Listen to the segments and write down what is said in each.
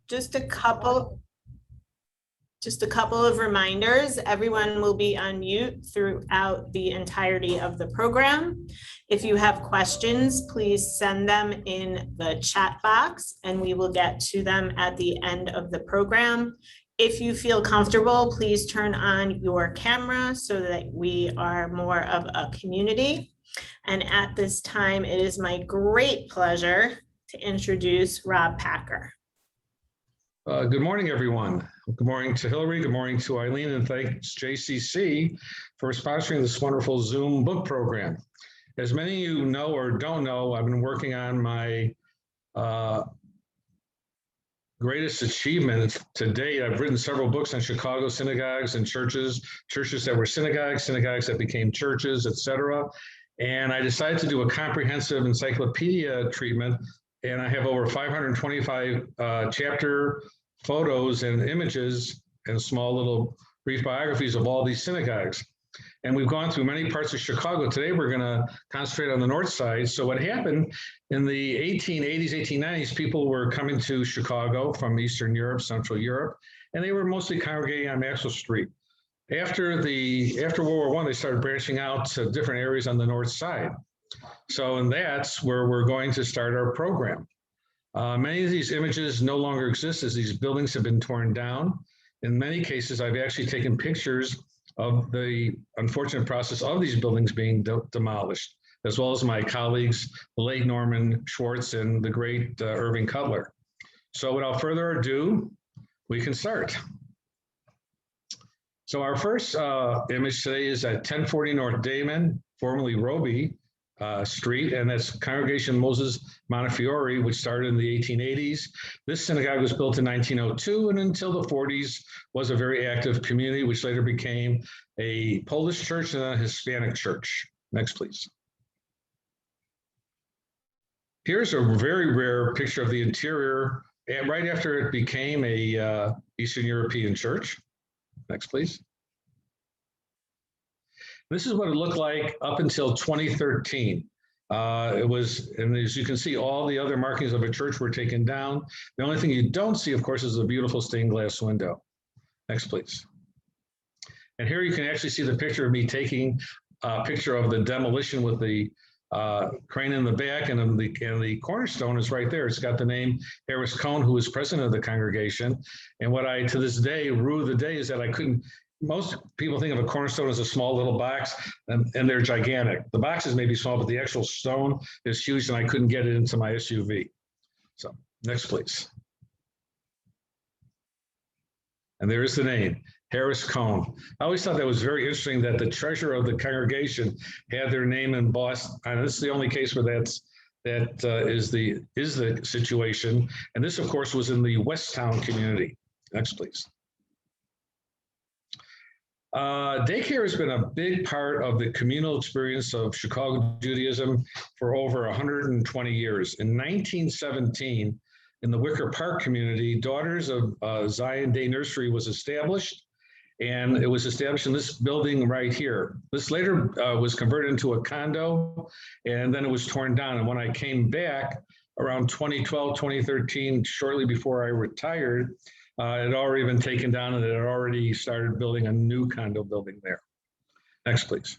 Just a couple of reminders. Everyone will be on mute throughout the entirety of the program. If you have questions, please send them in the chat box and we will get to them at the end of the program. If you feel comfortable, please turn on your camera so that we are more of a community. And at this time, it is my great pleasure to introduce Robb Packer. Good morning, everyone. Good morning to Hillary. Good morning to Eileen, and thanks JCC for sponsoring this wonderful Zoom book program. As many of you know or don't know, I've been working on my greatest achievement to date. I've written several books on Chicago synagogues and churches that were synagogues, synagogues that became churches, etc. And I decided to do a comprehensive encyclopedia treatment, and I have over 525 chapter photos and images and small little brief biographies of all these synagogues. And we've gone through many parts of Chicago. Today, we're going to concentrate on the north side. So what happened in the 1880s, 1890s, people were coming to Chicago from Eastern Europe, Central Europe, and they were mostly congregating on Maxwell Street. After World War I, they started branching out to different areas on the north side. And that's where we're going to start our program. Many of these images no longer exist as these buildings have been torn down. In many cases, I've actually taken pictures of the unfortunate process of these buildings being demolished, as well as my colleagues, the late Norman Schwartz and the great Irving Cutler. So without further ado, we can start. So our first image today is at 1040 North Damon, formerly Roby Street, and that's Congregation Moses Montefiore, which started in the 1880s. This synagogue was built in 1902, and until the 40s was a very active community, which later became a Polish church and a Hispanic church. Next, please. Here's a very rare picture of the interior, right after it became a Eastern European church. Next, please. This is what it looked like up until 2013. It was, and as you can see, all the other markings of a church were taken down. The only thing you don't see, of course, is the beautiful stained glass window. Next, please. And here you can actually see the picture of me taking a picture of the demolition with the crane in the back, and the cornerstone is right there. It's got the name Harris Cohn, who was president of the congregation. And what I, to this day, rue the day is that I couldn't. Most people think of a cornerstone as a small little box, and they're gigantic. The boxes may be small, but the actual stone is huge, and I couldn't get it into my SUV. So next, please. And there is the name, Harris Cohn. I always thought that was very interesting that the treasurer of the congregation had their name embossed. And this is the only case where that is the situation. And this, of course, was in the Westtown community. Next, please. Daycare has been a big part of the communal experience of Chicago Judaism for over 120 years. In 1917, in the Wicker Park community, Daughters of Zion Day Nursery was established, and it was established in this building right here. This later was converted into a condo, and then it was torn down. And when I came back around 2012, 2013, shortly before I retired, it had already been taken down, and it had already started building a new condo building there. Next, please.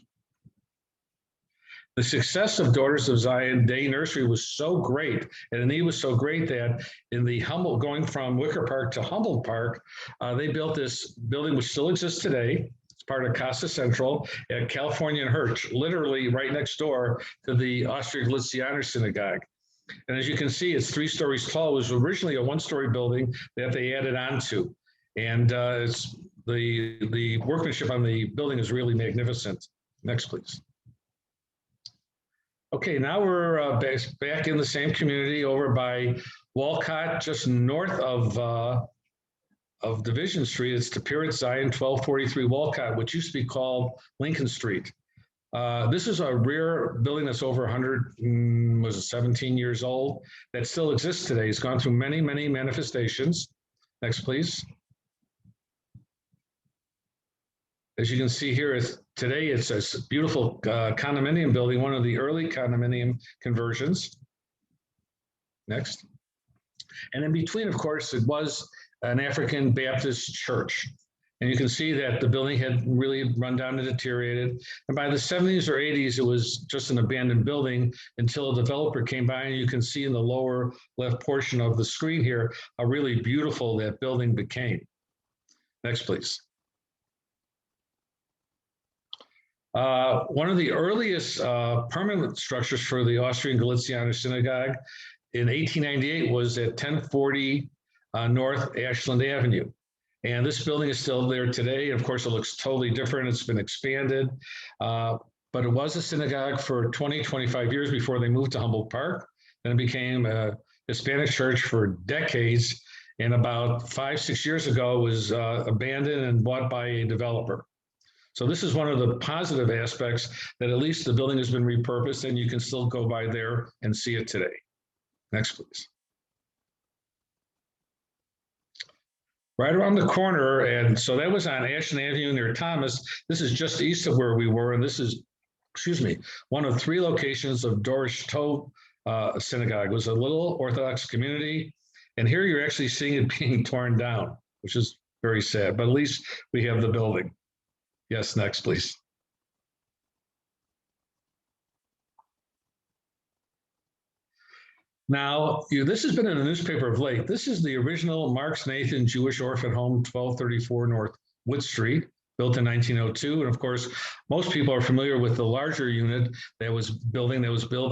The success of Daughters of Zion Day Nursery was so great, and the need was so great that in the Humboldt, going from Wicker Park to Humboldt Park, they built this building which still exists today. It's part of Casa Central at California and Hirsch, literally right next door to the Austrian Synagogue. And as you can see, it's 3 stories tall. It was originally a 1-story building that they added on to. And it's the workmanship on the building is really magnificent. Next, please. Okay, now we're back in the same community over by Walcott, just north of Division Street. It's Tapir Zion 1243 Walcott, which used to be called Lincoln Street. This is a rare building that's over 17 years old, that still exists today. It's gone through many, many manifestations. Next, please. As you can see here, today it's a beautiful condominium building, one of the early condominium conversions. Next. And in between, of course, it was an African Baptist church. And you can see that the building had really run down and deteriorated. And by the 70s or 80s, it was just an abandoned building until a developer came by. And you can see in the lower left portion of the screen here how really beautiful that building became. Next, please. One of the earliest permanent structures for the Austrian Galicianer Synagogue in 1898 was at 1040 North Ashland Avenue. And this building is still there today. Of course, it looks totally different. It's been expanded, but it was a synagogue for 20, 25 years before they moved to Humboldt Park. Then it became a Hispanic church for decades. And about 5, 6 years ago, it was abandoned and bought by a developer. So this is one of the positive aspects, that at least the building has been repurposed and you can still go by there and see it today. Next, please. Right around the corner, and so that was on Ashland Avenue near Thomas. This is just east of where we were, and this is, excuse me, one of 3 locations of Dorish Tov Synagogue. It was a little Orthodox community, and here you're actually seeing it being torn down, which is very sad, but at least we have the building. Yes, next, please. Now, this has been in the newspaper of late. This is the original Marks Nathan Jewish Orphan Home, 1234 North Wood Street, built in 1902. And of course, most people are familiar with the larger unit that was built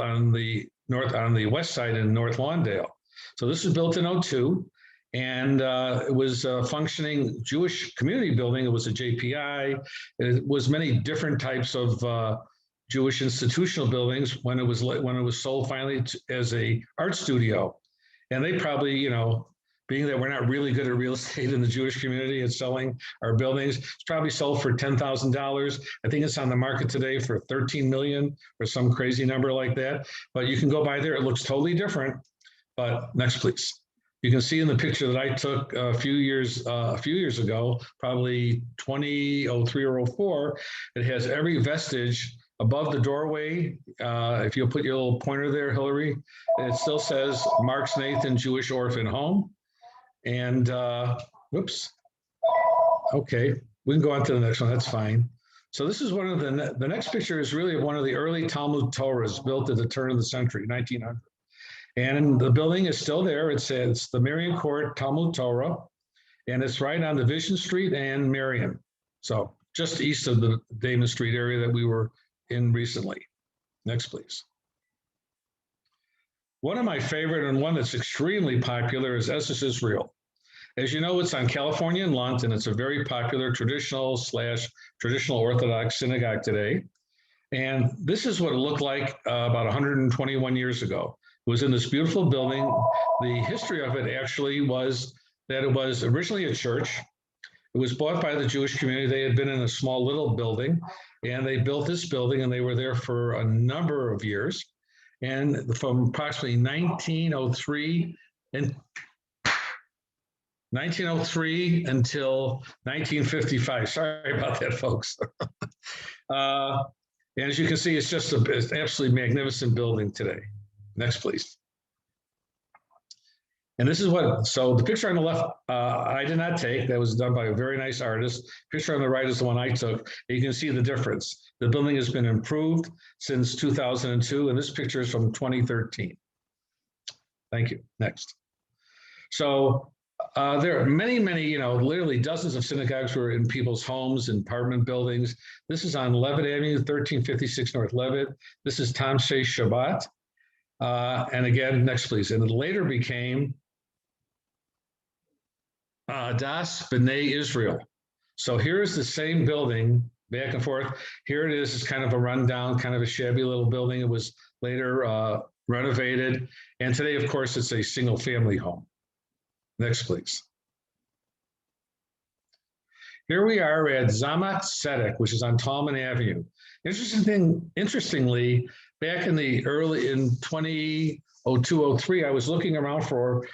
on the west side in North Lawndale. So this was built in 02, and it was a functioning Jewish community building. It was a JPI. It was many different types of Jewish institutional buildings when it was sold finally as a art studio. And they probably, you know, being that we're not really good at real estate in the Jewish community and selling our buildings, it's probably sold for $10,000. I think it's on the market today for $13 million or some crazy number like that. But you can go by there. It looks totally different. But next, please. You can see in the picture that I took a few years ago, probably 2003 or 04, it has every vestige above the doorway. If you'll put your little pointer there, Hillary, it still says Marks Nathan Jewish Orphan Home. And whoops. Okay, we can go on to the next one. That's fine. So this is one of the next picture is really one of the early Talmud Torahs built at the turn of the century, 1900. And the building is still there. It says the Marion Court Talmud Torah, and it's right on Division Street and Marion. So just east of the Damon Street area that we were in recently. Next, please. One of my favorite and one that's extremely popular is Bethesda Israel. As you know, it's on California and Lunt, and it's a very popular traditional Orthodox synagogue today. And this is what it looked like about 121 years ago. It was in this beautiful building. The history of it actually was that it was originally a church. It was bought by the Jewish community. They had been in a small little building, and they built this building, and they were there for a number of years. And from approximately 1903 until 1955. Sorry about that, folks. And as you can see, it's just an absolutely magnificent building today. Next, please. And this is so the picture on the left, I did not take. That was done by a very nice artist. Picture on the right is the one I took. And you can see the difference. The building has been improved since 2002, and this picture is from 2013. Thank you. Next. So there are many, literally dozens of synagogues were in people's homes and apartment buildings. This is on Levitt Avenue, 1356 North Levitt. This is Tamshei Shabbat. And again, next, please. And it later became Das Benay Israel. So here's the same building, back and forth. Here it is. It's kind of a rundown, kind of a shabby little building. It was later renovated. And today, of course, it's a single family home. Next, please. Here we are at Zamat Tzedek, which is on Tallman Avenue. Interestingly, back in 2002, 03, I was looking around for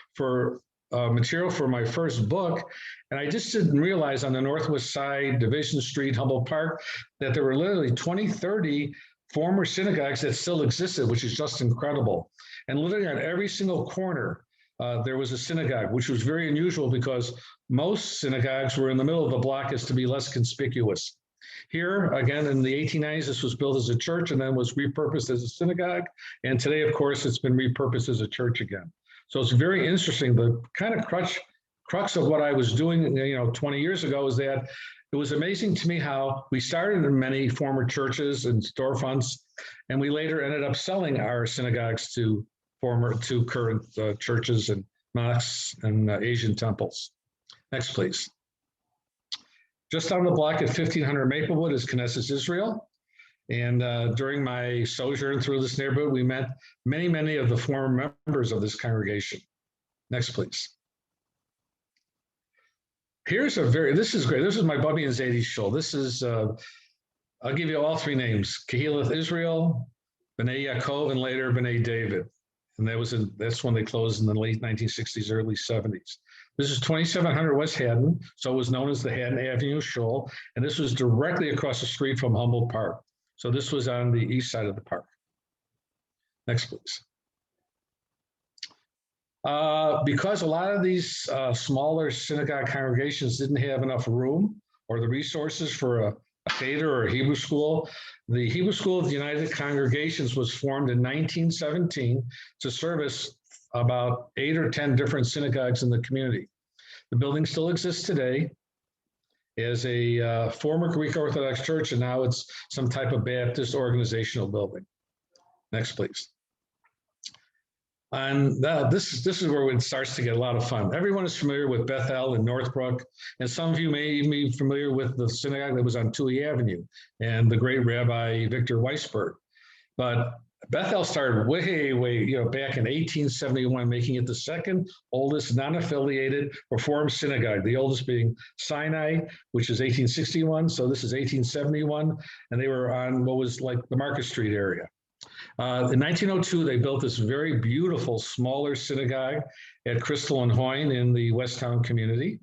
material for my first book, and I just didn't realize on the northwest side, Division Street, Humboldt Park, that there were literally 20, 30 former synagogues that still existed, which is just incredible. And literally on every single corner, there was a synagogue, which was very unusual because most synagogues were in the middle of the block as to be less conspicuous. Here, again, in the 1890s, this was built as a church and then was repurposed as a synagogue. And today, of course, it's been repurposed as a church again. So it's very interesting. The kind of crux of what I was doing, 20 years ago is that it was amazing to me how we started in many former churches and storefronts, and we later ended up selling our synagogues to current churches and mosques and Asian temples. Next, please. Just on the block at 1500 Maplewood is Knesset Israel. And during my sojourn through this neighborhood, we met many of the former members of this congregation. Next, please. This is great. This is my Bubby and Zadie shul. This is, I'll give you all three names: Gegelith Israel, Benay Yaakov, and later Benay David. And that's when they closed in the late 1960s, early 70s. This is 2700 West Haddon, so it was known as the Haddon Avenue Shul, and this was directly across the street from Humboldt Park. So this was on the east side of the park. Next, please. Because a lot of these smaller synagogue congregations didn't have enough room or the resources for a Cheder or a Hebrew school, the Hebrew School of the United Congregations was formed in 1917 to service about 8 or 10 different synagogues in the community. The building still exists today as a former Greek Orthodox church, and now it's some type of Baptist organizational building. Next, please. And this is where it starts to get a lot of fun. Everyone is familiar with Bethel in Northbrook, and some of you may even be familiar with the synagogue that was on Toohey Avenue and the great Rabbi Victor Weisberg. But Bethel started way, back in 1871, making it the second oldest non-affiliated Reformed synagogue, the oldest being Sinai, which is 1861. So this is 1871, and they were on what was like the Market Street area. In 1902, they built this very beautiful, smaller synagogue at Crystal and Hoyne in the Westtown community.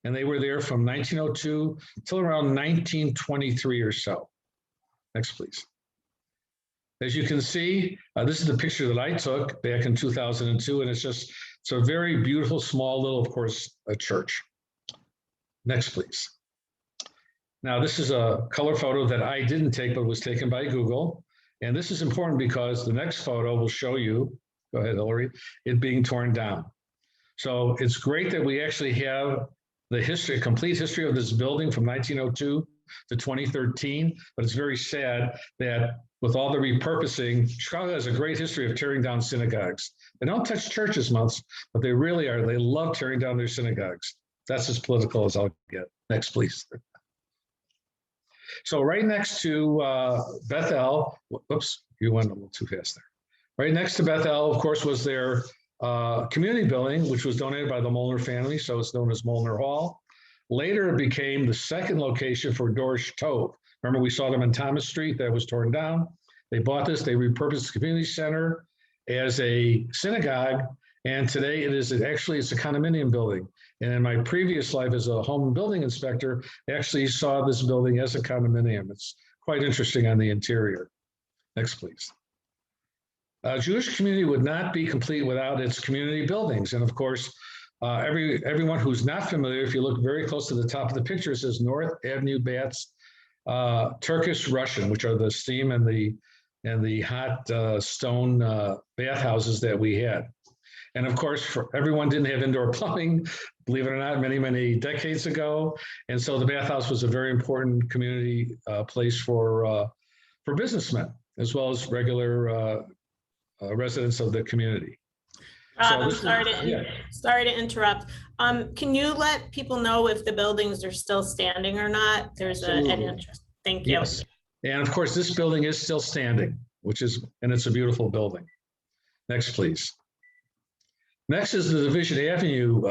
And they were there from 1902 till around 1923 or so. Next, please. As you can see, this is the picture that I took back in 2002, and it's a very beautiful, small little, of course, a church. Next, please. Now, this is a color photo that I didn't take, but was taken by Google. And this is important because the next photo will show you, go ahead, Hillary, it being torn down. So it's great that we actually have the complete history of this building from 1902 to 2013, but it's very sad that with all the repurposing, Chicago has a great history of tearing down synagogues. They don't touch churches much, but they really are. They love tearing down their synagogues. That's as political as I'll get. Next, please. So right next to Bethel, whoops, you went a little too fast there. Right next to Bethel, of course, was their community building, which was donated by the Molnar family, so it's known as Molnar Hall. Later, it became the second location for Dorsh Tov. Remember, we saw them on Thomas Street that was torn down. They bought this, they repurposed the community center as a synagogue, and today it's a condominium building. And in my previous life as a home building inspector, I actually saw this building as a condominium. It's quite interesting on the interior. Next, please. A Jewish community would not be complete without its community buildings. And of course, everyone who's not familiar, if you look very close to the top of the picture, it says North Avenue Bats Turkish Russian, which are the steam and the hot stone bathhouses that we had. And of course, everyone didn't have indoor plumbing, believe it or not, many decades ago. And so the bathhouse was a very important community place for businessmen, as well as regular residents of the community. Rob, I'm sorry to interrupt. Can you let people know if the buildings are still standing or not? There's an interest. Thank you. Yes. And of course, this building is still standing, and it's a beautiful building. Next, please. Next is the Division Avenue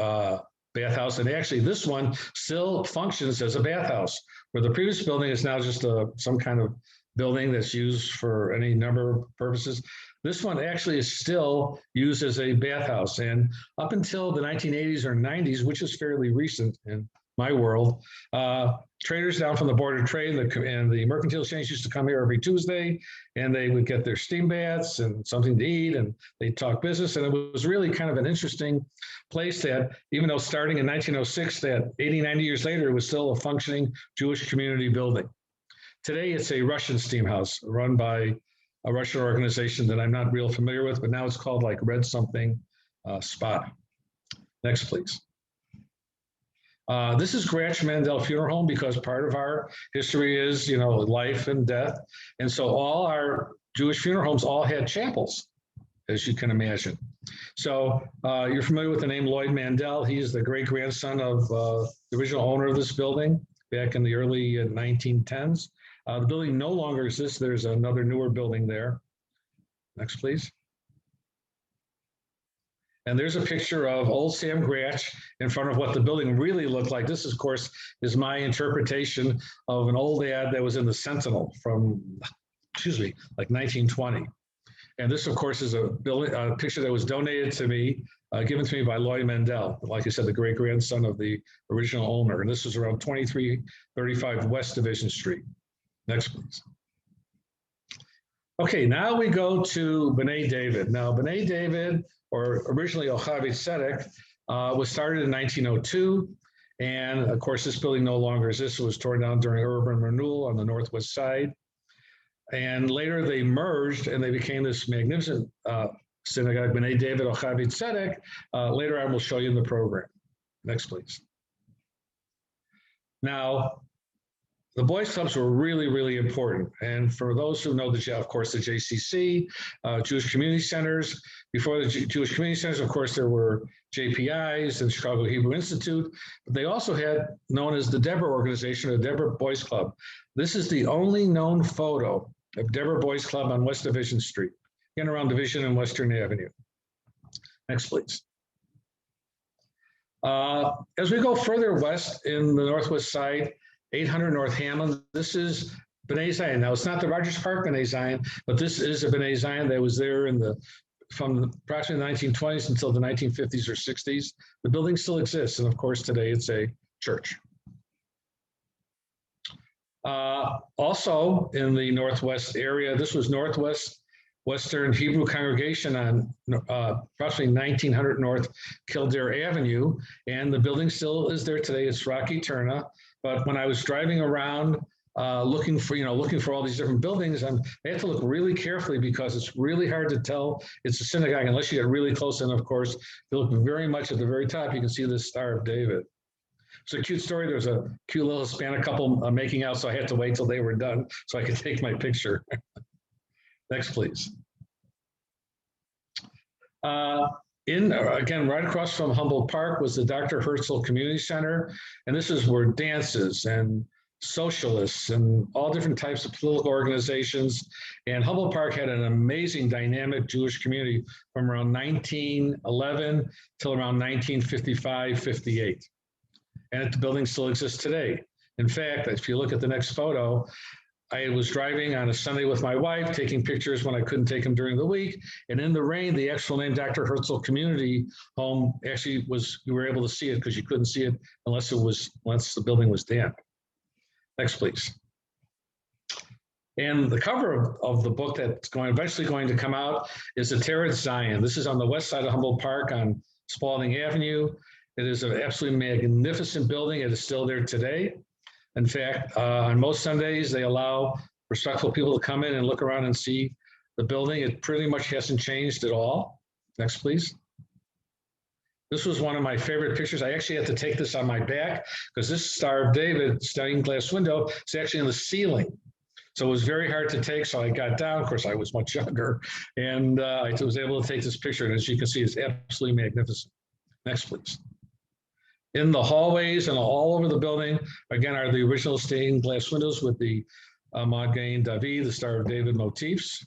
bathhouse, and actually this one still functions as a bathhouse, where the previous building is now just some kind of building that's used for any number of purposes. This one actually is still used as a bathhouse, and up until the 1980s or 90s, which is fairly recent, and my world. Traders down from the Board of Trade and the Mercantile Exchange used to come here every Tuesday, and they would get their steam baths and something to eat, and they'd talk business. And it was really kind of an interesting place that, even though starting in 1906, that 80, 90 years later, it was still a functioning Jewish community building. Today, it's a Russian steam house run by a Russian organization that I'm not real familiar with, but now it's called like Red something Spa. Next, please. This is Gretch Mandel Funeral Home, because part of our history is, you know, life and death. And so all our Jewish funeral homes all had chapels, as you can imagine. So you're familiar with the name Lloyd Mandel. He's the great-grandson of the original owner of this building back in the early 1910s. The building no longer exists. There's another newer building there. Next, please. And there's a picture of old Sam Gretch in front of what the building really looked like. This, of course, is my interpretation of an old ad that was in the Sentinel from, like 1920. And this, of course, is a picture that was donated to me, given to me by Lloyd Mandel, like I said, the great-grandson of the original owner. And this is around 2335 West Division Street. Next, please. Okay, now we go to Benay David. Now, Benay David, or originally Ochavi Tzedek, was started in 1902. And of course, this building no longer exists. It was torn down during urban renewal on the northwest side. And later they merged and they became this magnificent synagogue, Benay David Ochavi Tzedek. Later on, we'll show you in the program. Next, please. Now, the boys' clubs were really, really important. And for those who know of course, the JCC, Jewish Community Centers. Before the Jewish Community Centers, of course, there were JPIs and Chicago Hebrew Institute. But they also had known as the Deborah organization, or Deborah Boys Club. This is the only known photo of Deborah Boys Club on West Division Street, in around Division and Western Avenue. Next, please. As we go further west in the northwest side, 800 North Hamlin, this is Benay Zion. Now, it's not the Rogers Park Benay Zion, but this is a Benay Zion that was there from approximately the 1920s until the 1950s or 60s. The building still exists, and of course, today it's a church. Also in the northwest area, this was Western Hebrew Congregation on approximately 1900 North Kildare Avenue, and the building still is there today. It's Rocky Turna. But when I was driving around looking for all these different buildings, I had to look really carefully, because it's really hard to tell it's a synagogue unless you get really close. And of course, if you look very much at the very top, you can see the Star of David. It's a cute story. There's a cute little Hispanic couple making out, so I had to wait till they were done so I could take my picture. Next, please. Again, right across from Humboldt Park was the Dr. Herzl Community Center. And this is where dances and socialists and all different types of political organizations. And Humboldt Park had an amazing dynamic Jewish community from around 1911 till around 1955, 58. And the building still exists today. In fact, if you look at the next photo, I was driving on a Sunday with my wife, taking pictures when I couldn't take them during the week. And in the rain, the actual name Dr. Herzl Community Home actually you were able to see it, because you couldn't see it unless the building was damp. Next, please. And the cover of the book that's eventually going to come out is the Teretz Zion. This is on the west side of Humboldt Park on Spalding Avenue. It is an absolutely magnificent building. It is still there today. In fact, on most Sundays, they allow respectful people to come in and look around and see the building. It pretty much hasn't changed at all. Next, please. This was one of my favorite pictures. I actually had to take this on my back, because this Star of David stained glass window is actually in the ceiling. So it was very hard to take. So I got down. Of course, I was much younger, and I was able to take this picture. And as you can see, it's absolutely magnificent. Next, please. In the hallways and all over the building, again, are the original stained glass windows with the Magen David, the Star of David motifs.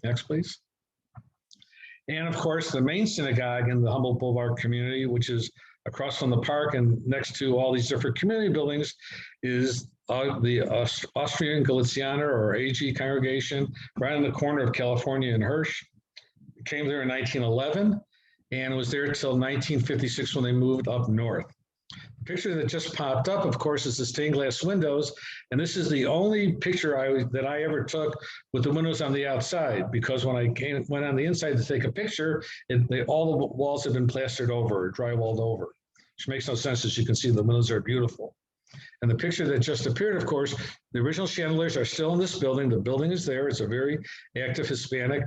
Next, please. And of course, the main synagogue in the Humboldt Boulevard community, which is across from the park and next to all these different community buildings, is the Austrian Galicianer, or Aeg Congregation, right in the corner of California and Hirsch. It came there in 1911. And it was there until 1956 when they moved up north. The picture that just popped up, of course, is the stained glass windows. And this is the only picture that I ever took with the windows on the outside, because when I went on the inside to take a picture, all the walls have been plastered over, or drywalled over, which makes no sense. As you can see, the windows are beautiful. And the picture that just appeared, of course, the original chandeliers are still in this building. The building is there. It's a very active Hispanic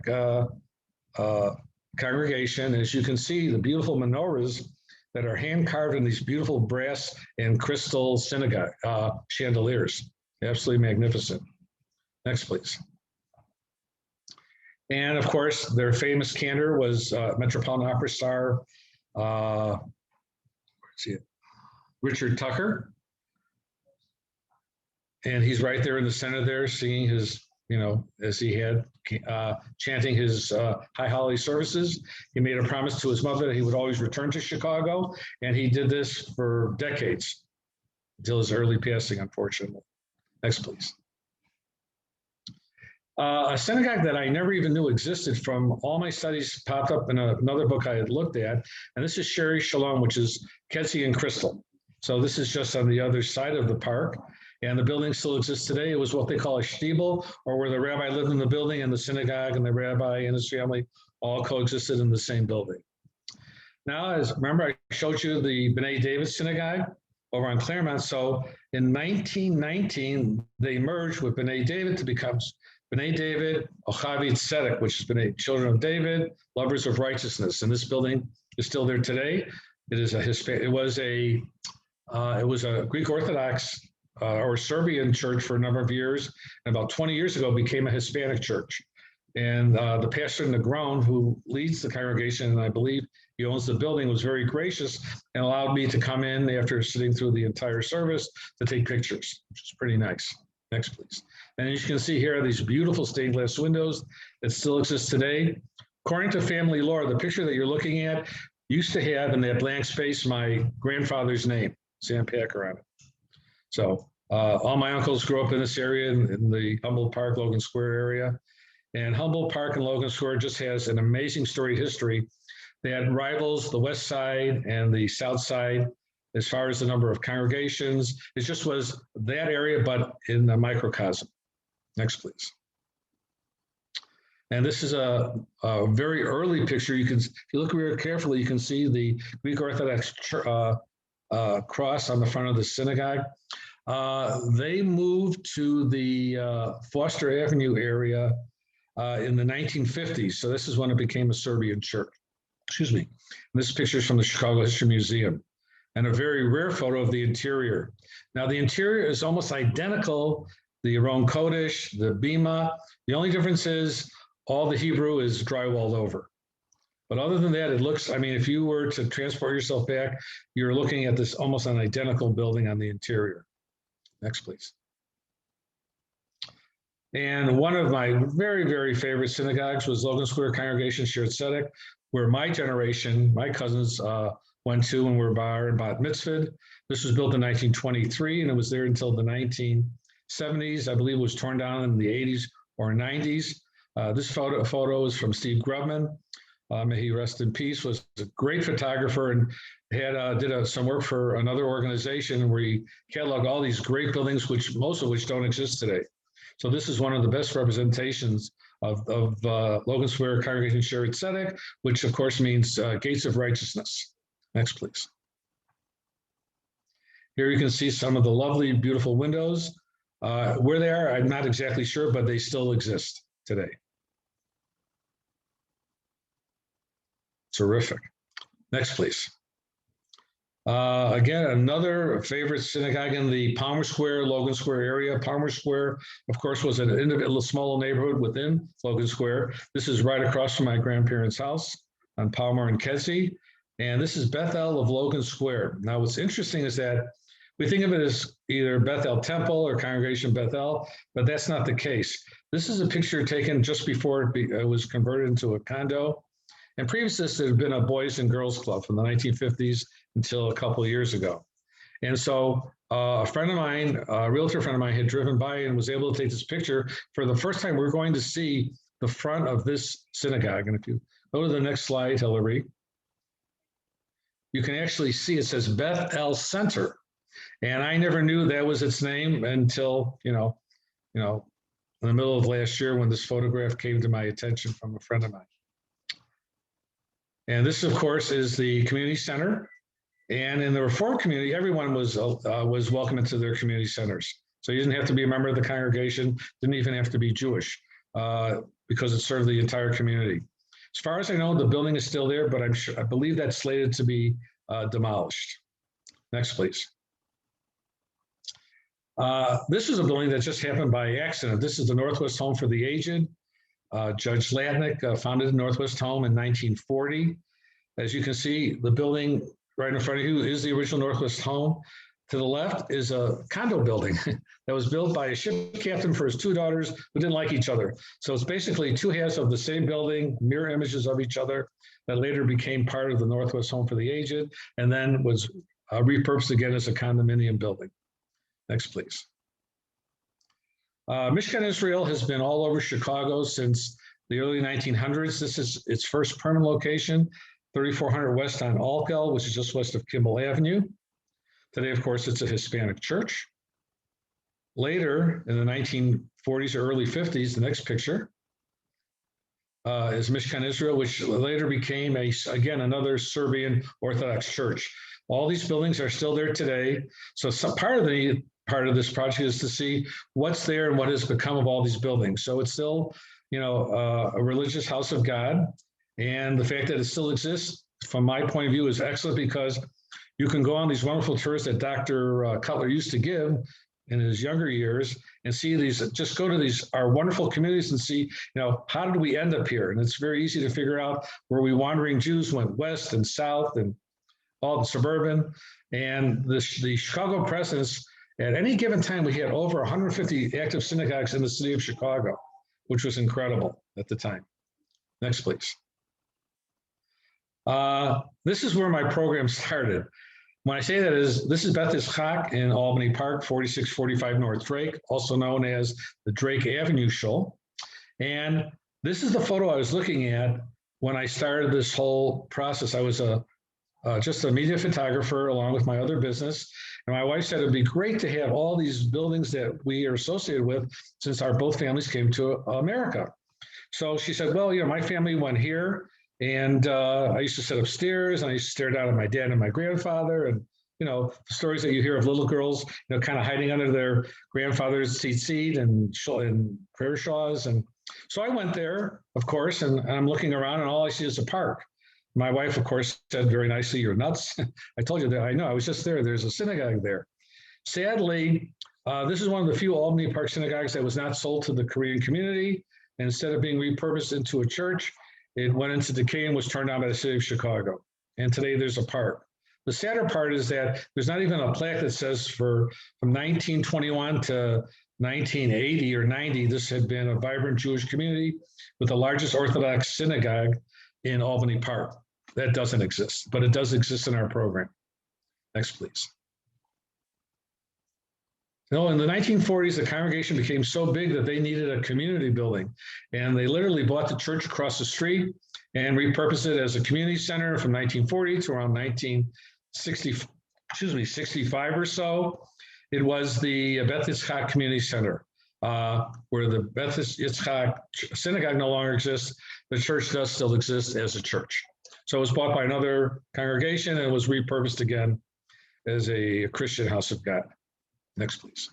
congregation. As you can see, the beautiful menorahs that are hand carved in these beautiful brass and crystal synagogue chandeliers. Absolutely magnificent. Next, please. And of course, their famous cantor was Metropolitan Opera star, Richard Tucker. And he's right there in the center there singing his, as he had chanting his High Holiday services. He made a promise to his mother that he would always return to Chicago. And he did this for decades until his early passing, unfortunately. Next, please. A synagogue that I never even knew existed from all my studies popped up in another book I had looked at. And this is Sherry Shalom, which is Kedzie and Crystal. So this is just on the other side of the park. And the building still exists today. It was what they call a shtibel, or where the rabbi lived in the building and the synagogue and the rabbi and his family all coexisted in the same building. Now, remember I showed you the Benay David Synagogue over on Claremont. So in 1919, they merged with Benay David to become Benay David Ochavi Tzedek, which is Benay Children of David, Lovers of Righteousness. And this building is still there today. It is it was a Greek Orthodox or Serbian church for a number of years, and about 20 years ago became a Hispanic church. And the pastor Negron, who leads the congregation, and I believe he owns the building, was very gracious and allowed me to come in after sitting through the entire service to take pictures, which is pretty nice. Next, please. And as you can see here are these beautiful stained glass windows that still exist today. According to family lore, the picture that you're looking at used to have in that blank space my grandfather's name, Sam Packer, on it. So all my uncles grew up in this area, in the Humboldt Park, Logan Square area. And Humboldt Park and Logan Square just has an amazing storied history that rivals the west side and the south side as far as the number of congregations. It just was that area, but in a microcosm. Next, please. And this is a very early picture. If you look very carefully, you can see the Greek Orthodox cross on the front of the synagogue. They moved to the Foster Avenue area in the 1950s. So this is when it became a Serbian church. Excuse me. And this picture is from the Chicago History Museum, and a very rare photo of the interior. Now the interior is almost identical. The Aron Kodesh, the Bima. The only difference is all the Hebrew is drywalled over. But other than that, it looks, I mean, if you were to transport yourself back, you're looking at this almost an identical building on the interior. Next, please. And one of my very, very favorite synagogues was Logan Square Congregation Shared Tzedek, where my generation, my cousins went to when we were bar and bat mitzvah. This was built in 1923, and it was there until the 1970s. I believe it was torn down in the 80s or 90s. This photo is from Steve Grubman. May he rest in peace. Was a great photographer and did some work for another organization where he cataloged all these great buildings, most of which don't exist today. So this is one of the best representations of Logan Square Congregation Shared Tzedek, which of course means gates of righteousness. Next, please. Here you can see some of the lovely, beautiful windows. Where they are, I'm not exactly sure, but they still exist today. Terrific. Next, please. Again, another favorite synagogue in the Palmer Square, Logan Square area. Palmer Square, of course, was an individual small neighborhood within Logan Square. This is right across from my grandparents' house on Palmer and Kedzie. And this is Bethel of Logan Square. Now, what's interesting is that we think of it as either Bethel Temple or Congregation Bethel, but that's not the case. This is a picture taken just before it was converted into a condo. And previous to this, there had been a Boys and Girls Club from the 1950s until a couple of years ago. And so a friend of mine, a realtor friend of mine, had driven by and was able to take this picture. For the first time, we're going to see the front of this synagogue. And if you go to the next slide, Hillary. you can actually see it says Bethel Center. And I never knew that was its name until, in the middle of last year when this photograph came to my attention from a friend of mine. And this, of course, is the community center. And in the Reformed community, everyone was welcome into their community centers. So you didn't have to be a member of the congregation, didn't even have to be Jewish, because it served the entire community. As far as I know, the building is still there, but I believe that's slated to be demolished. Next, please. This is a building that just happened by accident. This is the Northwest Home for the Aged. Judge Latnick founded the Northwest Home in 1940. As you can see, the building right in front of you is the original Northwest Home. To the left is a condo building that was built by a ship captain for his two daughters who didn't like each other. So it's basically two halves of the same building, mirror images of each other, that later became part of the Northwest Home for the Aged, and then was repurposed again as a condominium building. Next, please. Mishkan Israel has been all over Chicago since the early 1900s. This is its first permanent location, 3400 West on Alkel, which is just west of Kimball Avenue. Today, of course, it's a Hispanic church. Later, in the 1940s or early 50s, the next picture is Mishkan Israel, which later became, again, another Serbian Orthodox church. All these buildings are still there today. So part of this project is to see what's there and what has become of all these buildings. So it's still, a religious house of God. And the fact that it still exists, from my point of view, is excellent, because you can go on these wonderful tours that Dr. Cutler used to give in his younger years and see these, just go to our wonderful communities and see, how did we end up here? And it's very easy to figure out where we wandering Jews went west and south and all the suburban. And the Chicago presence, at any given time, we had over 150 active synagogues in the city of Chicago, which was incredible at the time. Next, please. This is where my program started. When I say that, this is Beth Ischak in Albany Park, 4645 North Drake, also known as the Drake Avenue Shul. And this is the photo I was looking at when I started this whole process. I was just a media photographer along with my other business. And my wife said it'd be great to have all these buildings that we are associated with since our both families came to America. So she said, well, my family went here. And I used to sit upstairs and I used to stare down at my dad and my grandfather, and, the stories that you hear of little girls, kind of hiding under their grandfather's seat and prayer shawls. And so I went there, of course, and I'm looking around and all I see is a park. My wife, of course, said very nicely, "You're nuts." I told you that. I know, I was just there. There's a synagogue there. Sadly, this is one of the few Albany Park synagogues that was not sold to the Korean community. And instead of being repurposed into a church, it went into decay and was torn down by the city of Chicago. And today there's a park. The sadder part is that there's not even a plaque that says from 1921 to 1980 or 90, this had been a vibrant Jewish community with the largest Orthodox synagogue in Albany Park. That doesn't exist, but it does exist in our program. Next, please. In the 1940s, the congregation became so big that they needed a community building. And they literally bought the church across the street and repurposed it as a community center from 1940 to around 65 or so. It was the Beth Ischak Community Center, where the Beth Ischak Synagogue no longer exists. The church does still exist as a church. So it was bought by another congregation and was repurposed again as a Christian house of God. Next, please.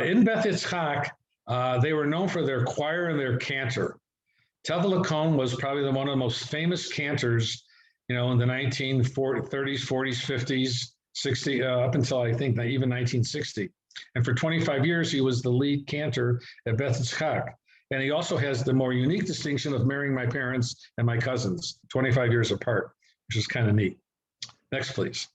In Beth Ischak, they were known for their choir and their cantor. Tevel Cohn was probably one of the most famous cantors, in the 1930s, 40s, 50s, 60s, up until I think even 1960. And for 25 years, he was the lead cantor at Beth Ischak. And he also has the more unique distinction of marrying my parents and my cousins, 25 years apart, which is kind of neat. Next, please.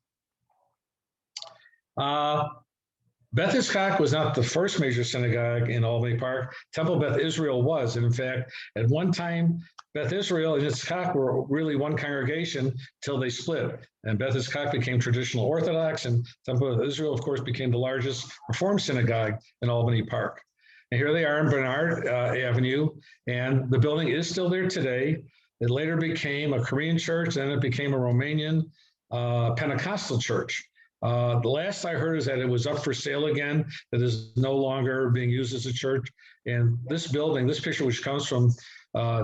Beth Ischak was not the first major synagogue in Albany Park. Temple Beth Israel was. And in fact, at one time, Beth Israel and Ischak were really one congregation till they split. And Beth Ischak became traditional Orthodox, and Temple Beth Israel, of course, became the largest Reformed synagogue in Albany Park. And here they are in Bernard Avenue, and the building is still there today. It later became a Korean church, and it became a Romanian Pentecostal church. The last I heard is that it was up for sale again. It is no longer being used as a church. And this building, this picture, which comes from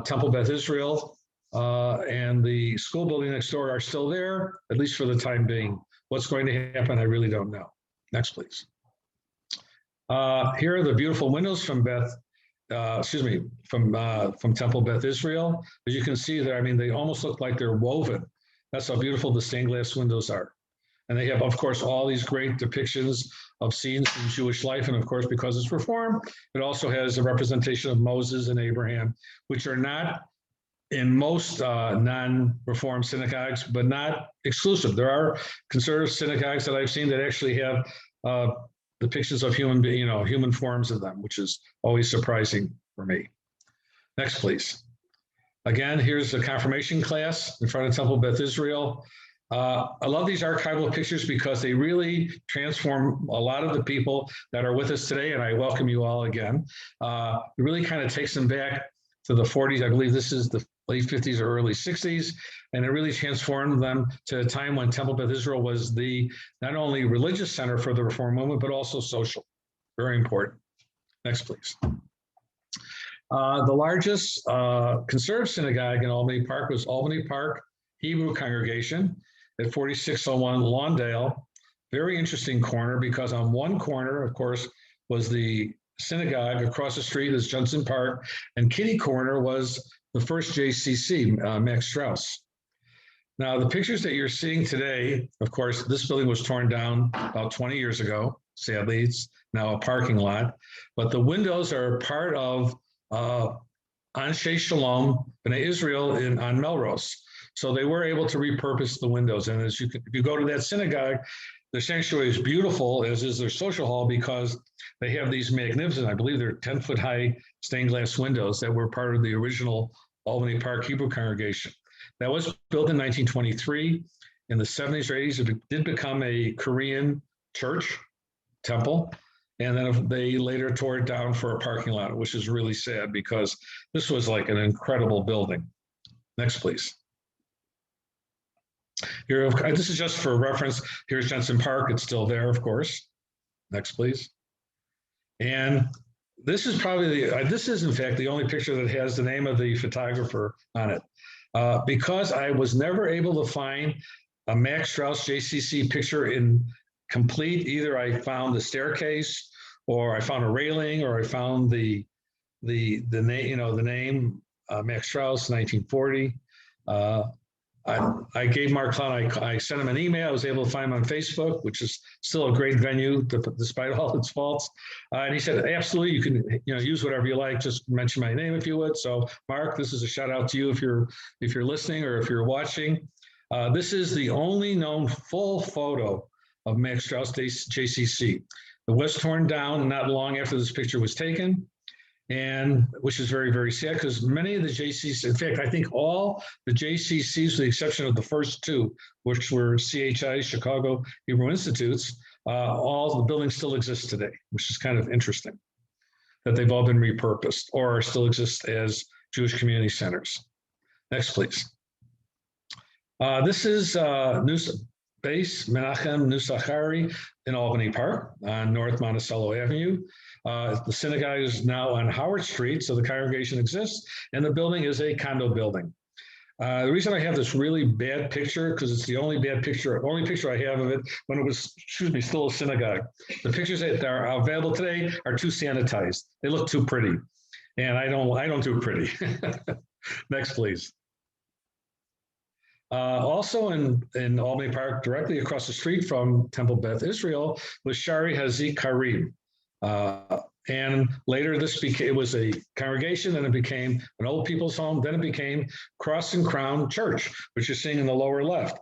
Temple Beth Israel, and the school building next door are still there, at least for the time being. What's going to happen, I really don't know. Next, please. Here are the beautiful windows from from Temple Beth Israel. As you can see there, I mean, they almost look like they're woven. That's how beautiful the stained glass windows are. And they have, of course, all these great depictions of scenes in Jewish life. And of course, because it's Reform, it also has a representation of Moses and Abraham, which are not in most non-Reform synagogues, but not exclusive. There are conservative synagogues that I've seen that actually have depictions of human forms of them, which is always surprising for me. Next, please. Again, here's the confirmation class in front of Temple Beth Israel. I love these archival pictures because they really transform a lot of the people that are with us today, and I welcome you all again. It really kind of takes them back to the 40s. I believe this is the late 50s or early 60s, and it really transformed them to a time when Temple Beth Israel was the not only religious center for the Reform movement, but also social. Very important. Next, please. The largest conservative synagogue in Albany Park was Albany Park Hebrew Congregation at 4601 Lawndale. Very interesting corner, because on one corner, of course, was the synagogue. Across the street is Judson Park, and kitty corner was the first JCC, Max Strauss. Now, the pictures that you're seeing today, of course, this building was torn down about 20 years ago. Sadly, it's now a parking lot, but the windows are part of Anshe Shalom, Benay Israel on Melrose. So they were able to repurpose the windows. And if you go to that synagogue, the sanctuary is beautiful, as is their social hall, because they have these magnificent, I believe they're 10-foot high stained glass windows that were part of the original Albany Park Hebrew Congregation. That was built in 1923. In the 70s or 80s, it did become a Korean church, temple. And then they later tore it down for a parking lot, which is really sad because this was like an incredible building. Next, please. Here, this is just for reference. Here's Jensen Park. It's still there, of course. Next, please. And this is probably this is in fact the only picture that has the name of the photographer on it, because I was never able to find a Max Strauss Jcc picture in complete. Either I found the staircase, or I found a railing, or I found the name, the name Max Strauss, 1940. I gave Mark Clown, I sent him an email. I was able to find him on Facebook, which is still a great venue despite all its faults. And he said, absolutely, you can use whatever you like. Just mention my name if you would. So Mark, this is a shout out to you if you're listening or if you're watching. This is the only known full photo of Max Strauss JCC. It was torn down not long after this picture was taken, and which is very, very sad, because many of the JCCs, in fact, I think all the JCCs, with the exception of the first two, which were CHI, Chicago Hebrew Institutes, all the buildings still exist today, which is kind of interesting that they've all been repurposed or still exist as Jewish community centers. Next, please. This is Nusa base, Menachem Nusa in Albany Park on North Monticello Avenue. The synagogue is now on Howard Street, so the congregation exists, and the building is a condo building. The reason I have this really bad picture, because it's the only picture I have of it when it was, still a synagogue. The pictures that are available today are too sanitized. They look too pretty, and I don't do pretty. Next, please. Also in Albany Park, directly across the street from Temple Beth Israel, was Shari Hazik Karim. And later it was a congregation, then it became an old people's home, then it became Cross and Crown Church, which you're seeing in the lower left.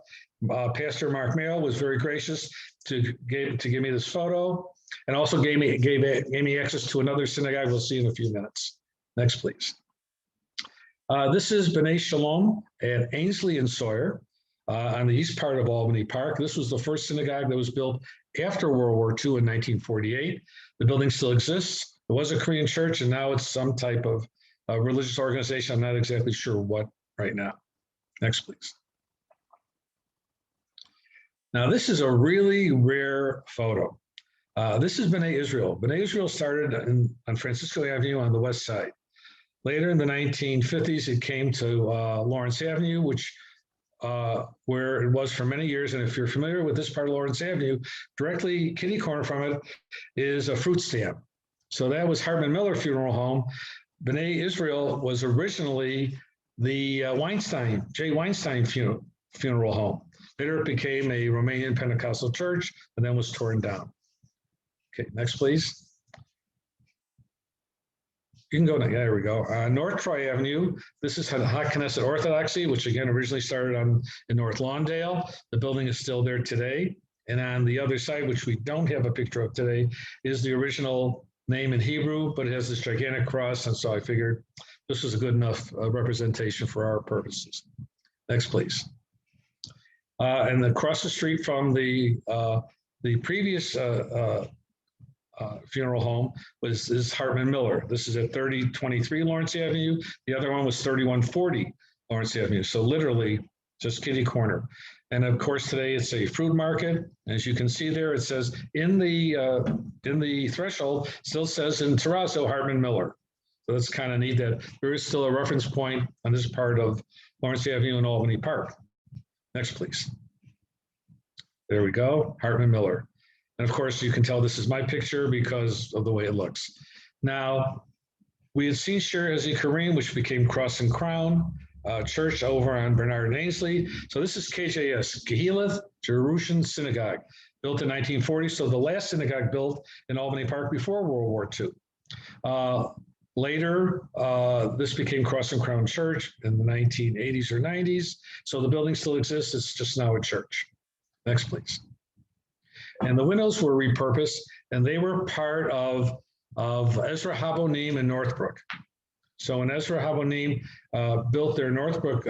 Pastor Mark Mayo was very gracious to give me this photo, and also gave me access to another synagogue we'll see in a few minutes. Next, please. This is B'nai Shalom at Ainsley and Sawyer on the east part of Albany Park. This was the first synagogue that was built after World War II in 1948. The building still exists. It was a Korean church, and now it's some type of religious organization. I'm not exactly sure what right now. Next, please. Now, this is a really rare photo. This is Benay Israel. Benay Israel started on Francisco Avenue on the west side. Later in the 1950s, it came to Lawrence Avenue, which where it was for many years. And if you're familiar with this part of Lawrence Avenue, directly kitty corner from it is a fruit stand. So that was Hartman Miller Funeral Home. Benay Israel was originally the J. Weinstein Funeral Home. Later, it became a Romanian Pentecostal church and then was torn down. Okay, next, please. You can go, there we go. North Troy Avenue. This is Hot Knesset Orthodoxy, which again originally started in North Lawndale. The building is still there today. And on the other side, which we don't have a picture of today, is the original name in Hebrew, but it has this gigantic cross. And so I figured this was a good enough representation for our purposes. Next, please. And across the street from the previous funeral home is Hartman Miller. This is at 3023 Lawrence Avenue. The other one was 3140 Lawrence Avenue. So literally just kitty corner. And of course, today it's a fruit market. As you can see there, it says in the threshold, still says in terrazzo Hartman Miller. So that's kind of neat that there is still a reference point on this part of Lawrence Avenue and Albany Park. Next, please. There we go, Hartman Miller. And of course, you can tell this is my picture because of the way it looks. Now, we had seen Shir Ezi Kareem, which became Cross and Crown Church over on Bernard and Ainsley. So this is KJS, Gegelith Jerusalem Synagogue, built in 1940. So the last synagogue built in Albany Park before World War II. Later, this became Cross and Crown Church in the 1980s or 90s. So the building still exists, it's just now a church. Next, please. And the windows were repurposed, and they were part of Ezra Habonim in Northbrook. So when Ezra Habonim built their Northbrook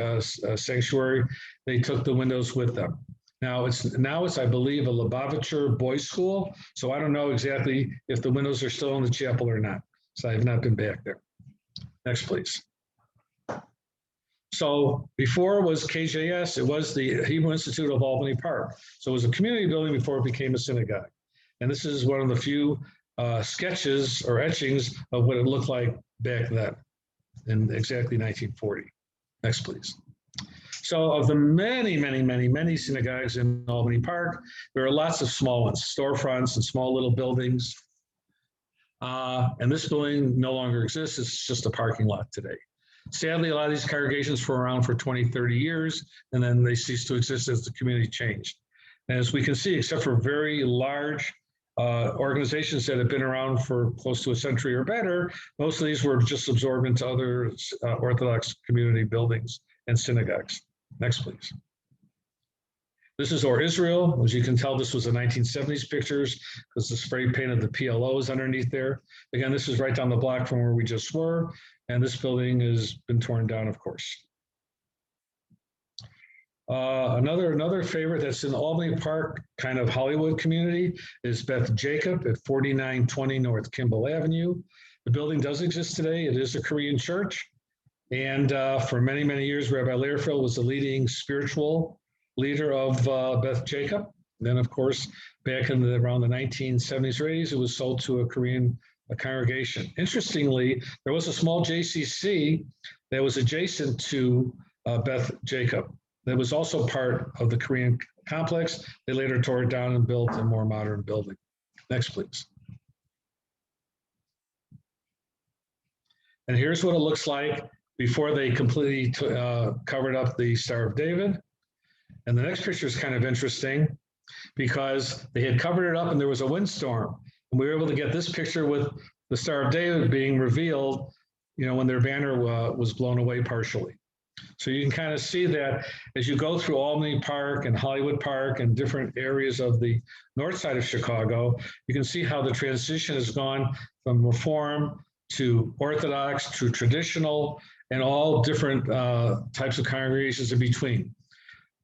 sanctuary, they took the windows with them. Now it's I believe a Lubavitcher boys school. So I don't know exactly if the windows are still in the chapel or not. So I have not been back there. Next, please. So before it was KJS, it was the Hebrew Institute of Albany Park. So it was a community building before it became a synagogue. And this is one of the few sketches or etchings of what it looked like back then in exactly 1940. Next, please. So of the many synagogues in Albany Park, there are lots of small ones, storefronts and small little buildings. And this building no longer exists. It's just a parking lot today. Sadly, a lot of these congregations were around for 20, 30 years, and then they ceased to exist as the community changed. And as we can see, except for very large organizations that have been around for close to a century or better, most of these were just absorbed into other Orthodox community buildings and synagogues. Next, please. This is Or Israel. As you can tell, this was the 1970s pictures because the spray paint of the PLO is underneath there. Again, this is right down the block from where we just were. And this building has been torn down, of course. Another favorite that's in the Albany Park kind of Hollywood community is Beth Jacob at 4920 North Kimball Avenue. The building does exist today. It is a Korean church. And for many years, Rabbi Learfield was the leading spiritual leader of Beth Jacob. And then, of course, back in around the 1970s or 80s, it was sold to a Korean congregation. Interestingly, there was a small JCC that was adjacent to Beth Jacob. That was also part of the Korean complex. They later tore it down and built a more modern building. Next, please. And here's what it looks like before they completely covered up the Star of David. And the next picture is kind of interesting because they had covered it up and there was a windstorm. And we were able to get this picture with the Star of David being revealed, when their banner was blown away partially. So you can kind of see that as you go through Albany Park and Hollywood Park and different areas of the north side of Chicago, you can see how the transition has gone from Reform to Orthodox to traditional and all different types of congregations in between.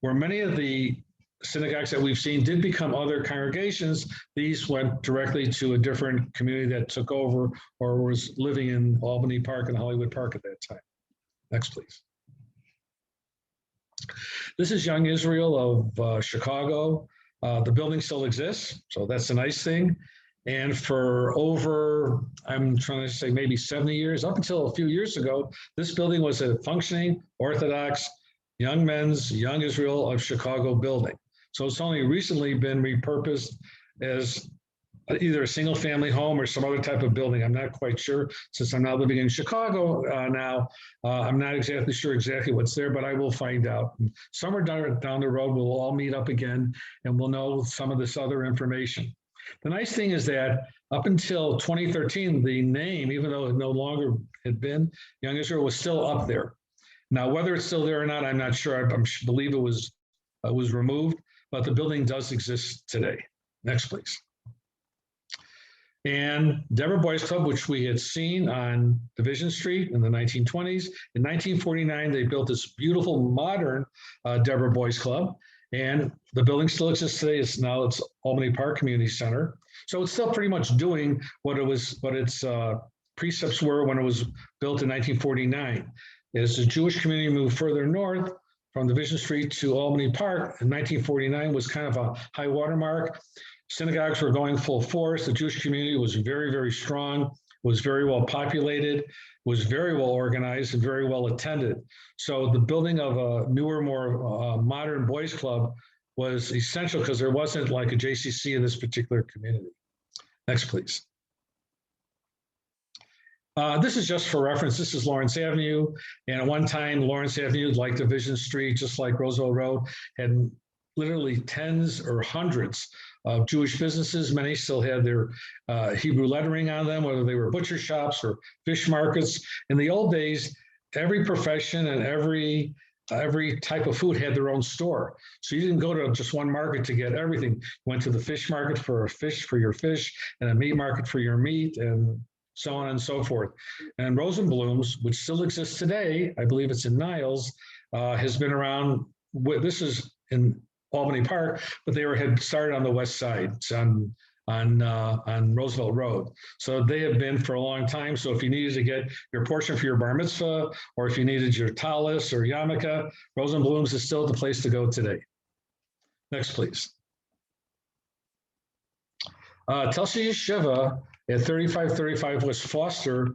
Where many of the synagogues that we've seen did become other congregations, these went directly to a different community that took over or was living in Albany Park and Hollywood Park at that time. Next, please. This is Young Israel of Chicago. The building still exists, so that's a nice thing. And for over, I'm trying to say maybe 70 years, up until a few years ago, this building was a functioning Orthodox Young Israel of Chicago building. So it's only recently been repurposed as either a single family home or some other type of building. I'm not quite sure, since I'm not living in Chicago now. I'm not exactly sure exactly what's there, but I will find out. Somewhere down the road, we'll all meet up again and we'll know some of this other information. The nice thing is that up until 2013, the name, even though it no longer had been Young Israel, was still up there. Now, whether it's still there or not, I'm not sure. I believe it was removed, but the building does exist today. Next, please. And Deborah Boyce Club, which we had seen on Division Street in the 1920s. In 1949, they built this beautiful modern Deborah Boyce Club, and the building still exists today. It's Albany Park Community Center. So it's still pretty much doing what its precepts were when it was built in 1949. As the Jewish community moved further north from Division Street to Albany Park in 1949 was kind of a high watermark. Synagogues were going full force. The Jewish community was very, very strong, was very well populated, was very well organized and very well attended. So the building of a newer, more modern boys club was essential because there wasn't like a JCC in this particular community. Next, please. This is just for reference. This is Lawrence Avenue. And at one time, Lawrence Avenue, like Division Street, just like Roosevelt Road, had literally tens or hundreds of Jewish businesses. Many still had their Hebrew lettering on them, whether they were butcher shops or fish markets. In the old days, every profession and every type of food had their own store. So you didn't go to just one market to get everything. You went to the fish market for your fish, and a meat market for your meat, and so on and so forth. And Rosenblum's, which still exists today, I believe it's in Niles, has been around. This is in Albany Park, but had started on the west side, on Roosevelt Road. So they have been for a long time. So if you needed to get your portion for your bar mitzvah, or if you needed your talis or yarmulke, Rosenblum's is still the place to go today. Next, please. Telsha Yeshiva at 3535 West Foster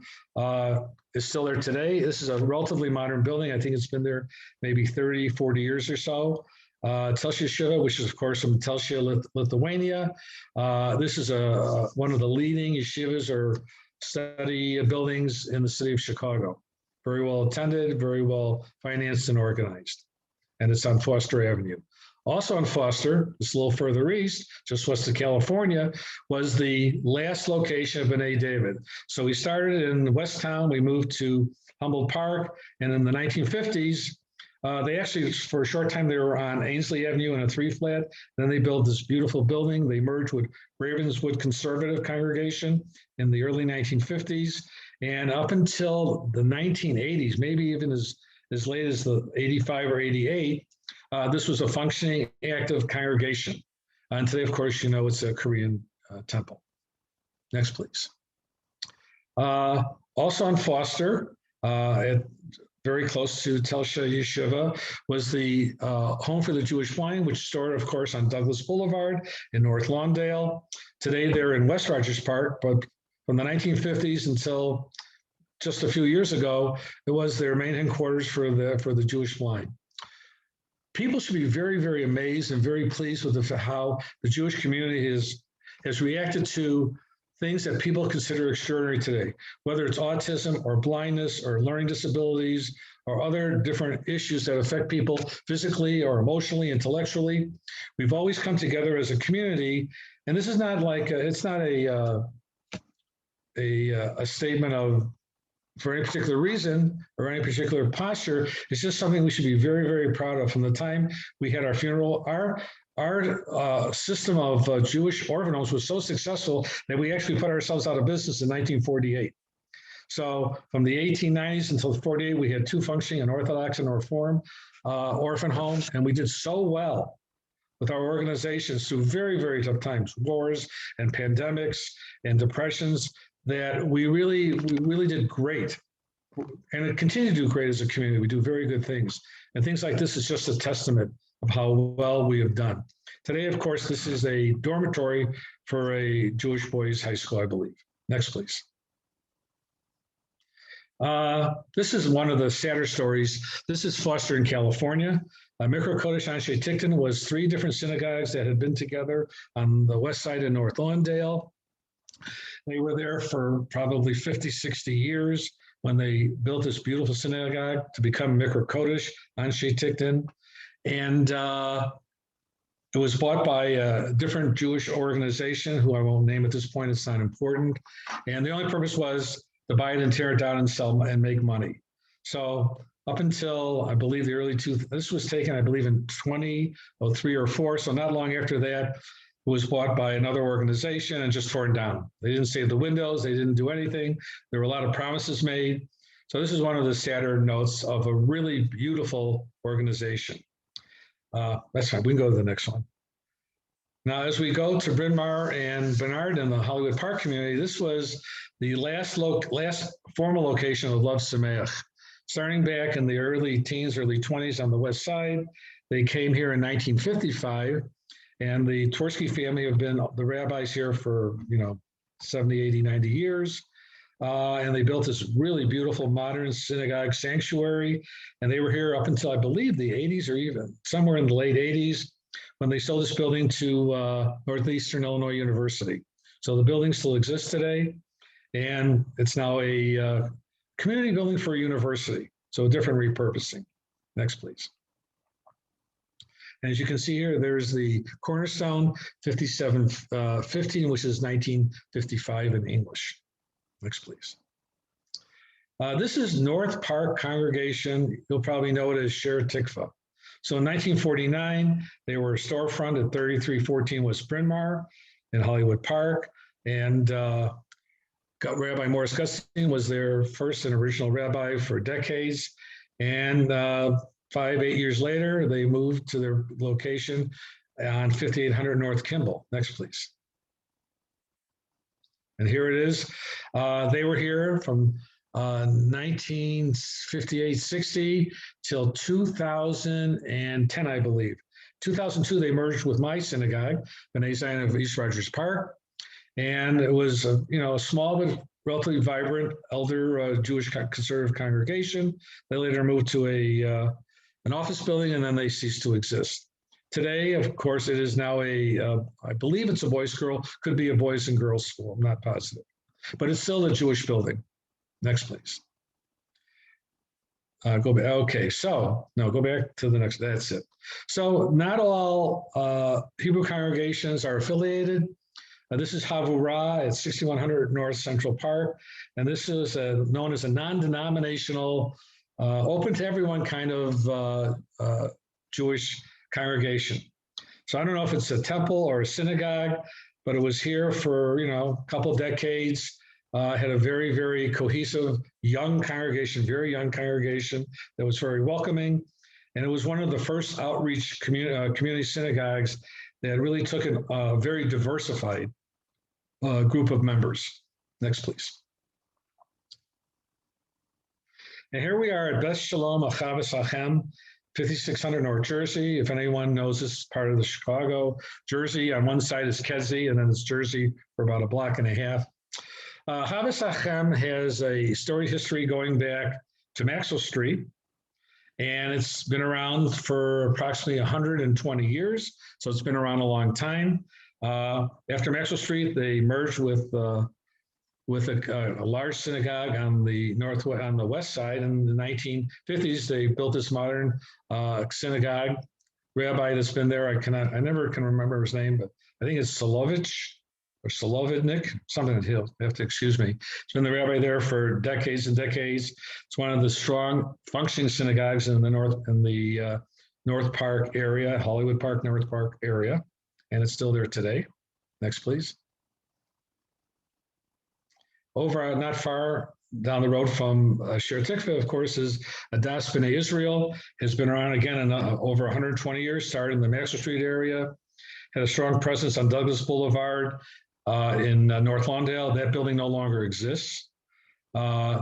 is still there today. This is a relatively modern building. I think it's been there maybe 30, 40 years or so. Telsha Yeshiva, which is of course from Telsha, Lithuania. This is one of the leading yeshivas or study buildings in the city of Chicago. Very well attended, very well financed and organized. And it's on Foster Avenue. Also on Foster, just a little further east, just west of California, was the last location of Benay David. So we started in West Town, we moved to Humboldt Park, and in the 1950s, they actually, for a short time, they were on Ainsley Avenue in a 3-flat. Then they built this beautiful building. They merged with Ravenswood Conservative Congregation in the early 1950s. And up until the 1980s, maybe even as late as the 85 or 88, this was a functioning, active congregation. And today, of course, you know, it's a Korean temple. Next, please. Also on Foster, very close to Telsha Yeshiva, was the home for the Jewish Flying, which started, of course, on Douglas Boulevard in North Lawndale. Today, they're in West Rogers Park, but from the 1950s until just a few years ago, it was their main headquarters for the Jewish Flying. People should be very, very amazed and very pleased with how the Jewish community has reacted to things that people consider extraordinary today, whether it's autism or blindness or learning disabilities or other different issues that affect people physically or emotionally, intellectually. We've always come together as a community, and this is not like, it's not a statement of for any particular reason or any particular posture. It's just something we should be very, very proud of. From the time we had our funeral, our system of Jewish orphan homes was so successful that we actually put ourselves out of business in 1948. So from the 1890s until 48, we had 2 functioning, an Orthodox and Reform orphan homes, and we did so well with our organizations through very, very tough times, wars and pandemics and depressions, that we really did great and it continues to do great as a community. We do very good things. And things like this is just a testament of how well we have done. Today, of course, this is a dormitory for a Jewish boys' high school, I believe. Next, please. This is one of the sadder stories. This is Foster in California. Mikra Kodesh Anshe Tikton was 3 different synagogues that had been together on the west side of North Lawndale. They were there for probably 50, 60 years when they built this beautiful synagogue to become Mikra Kodesh Anshe Tikton. And it was bought by a different Jewish organization who I won't name at this point, it's not important. And the only purpose was to buy it and tear it down and sell and make money. So up until, I believe, the early this was taken, I believe, in 2003 or 4. So not long after that, it was bought by another organization and just torn down. They didn't save the windows. They didn't do anything. There were a lot of promises made. So this is one of the sadder notes of a really beautiful organization. That's fine. We can go to the next one. Now, as we go to Bryn Mawr and Bernard and the Hollywood Park community, this was the last formal location of Love Sameach. Starting back in the early teens, early 20s on the west side, they came here in 1955, and the Tversky family have been the rabbis here for 70, 80, 90 years. And they built this really beautiful modern synagogue sanctuary. And they were here up until, I believe, the 80s or even somewhere in the late 80s when they sold this building to Northeastern Illinois University. So the building still exists today. And it's now a community building for a university. So a different repurposing. Next, please. And as you can see here, there's the cornerstone 5715, which is 1955 in English. Next, please. This is North Park Congregation. You'll probably know it as Sher Tikva. So in 1949, they were a storefront at 3314 West Bryn Mawr in Hollywood Park. And Rabbi Morris Gustin was their first and original rabbi for decades. And 5, 8 years later, they moved to their location on 5800 North Kimball. Next, please. And here it is. They were here from 1958-60 till 2010, I believe. 2002, they merged with my synagogue, Benay David of East Rogers Park. And it was a small but relatively vibrant elder Jewish conservative congregation. They later moved to an office building, and then they ceased to exist. Today, of course, it is now I believe it's a boys' girl, could be a boys and girls school, I'm not positive. But it's still a Jewish building. Next, please. Go back. Okay, so, no, go back to the next, that's it. So not all Hebrew congregations are affiliated. This is Habura at 6100 North Central Park. And this is known as a non-denominational, open to everyone kind of Jewish congregation. So I don't know if it's a temple or a synagogue, but it was here for, a couple decades. Had a very, very cohesive young congregation, very young congregation that was very welcoming. And it was one of the first outreach community synagogues that really took a very diversified group of members. Next, please. And here we are at Beth Shalom Achavas Achem, 5600 North Jersey. If anyone knows this part of the Chicago, Jersey, on one side is Kedzie, and then it's Jersey for about a block and a half. Havas Achem has a storied history going back to Maxwell Street, and it's been around for approximately 120 years, so it's been around a long time. After Maxwell Street, they merged with a large synagogue on the west side. In the 1950s, they built this modern synagogue. Rabbi that's been there, I never can remember his name, but I think it's Solovich or Solovidnik, something that he'll have to excuse me. He's been the rabbi there for decades and decades. It's one of the strong functioning synagogues in the North Park area, Hollywood Park, North Park area, and it's still there today. Next, please. Over not far down the road from Sher Tikva, of course, is Adas Benay Israel. Has been around again in over 120 years, started in the Maxwell Street area, had a strong presence on Douglas Boulevard in North Lawndale. That building no longer exists.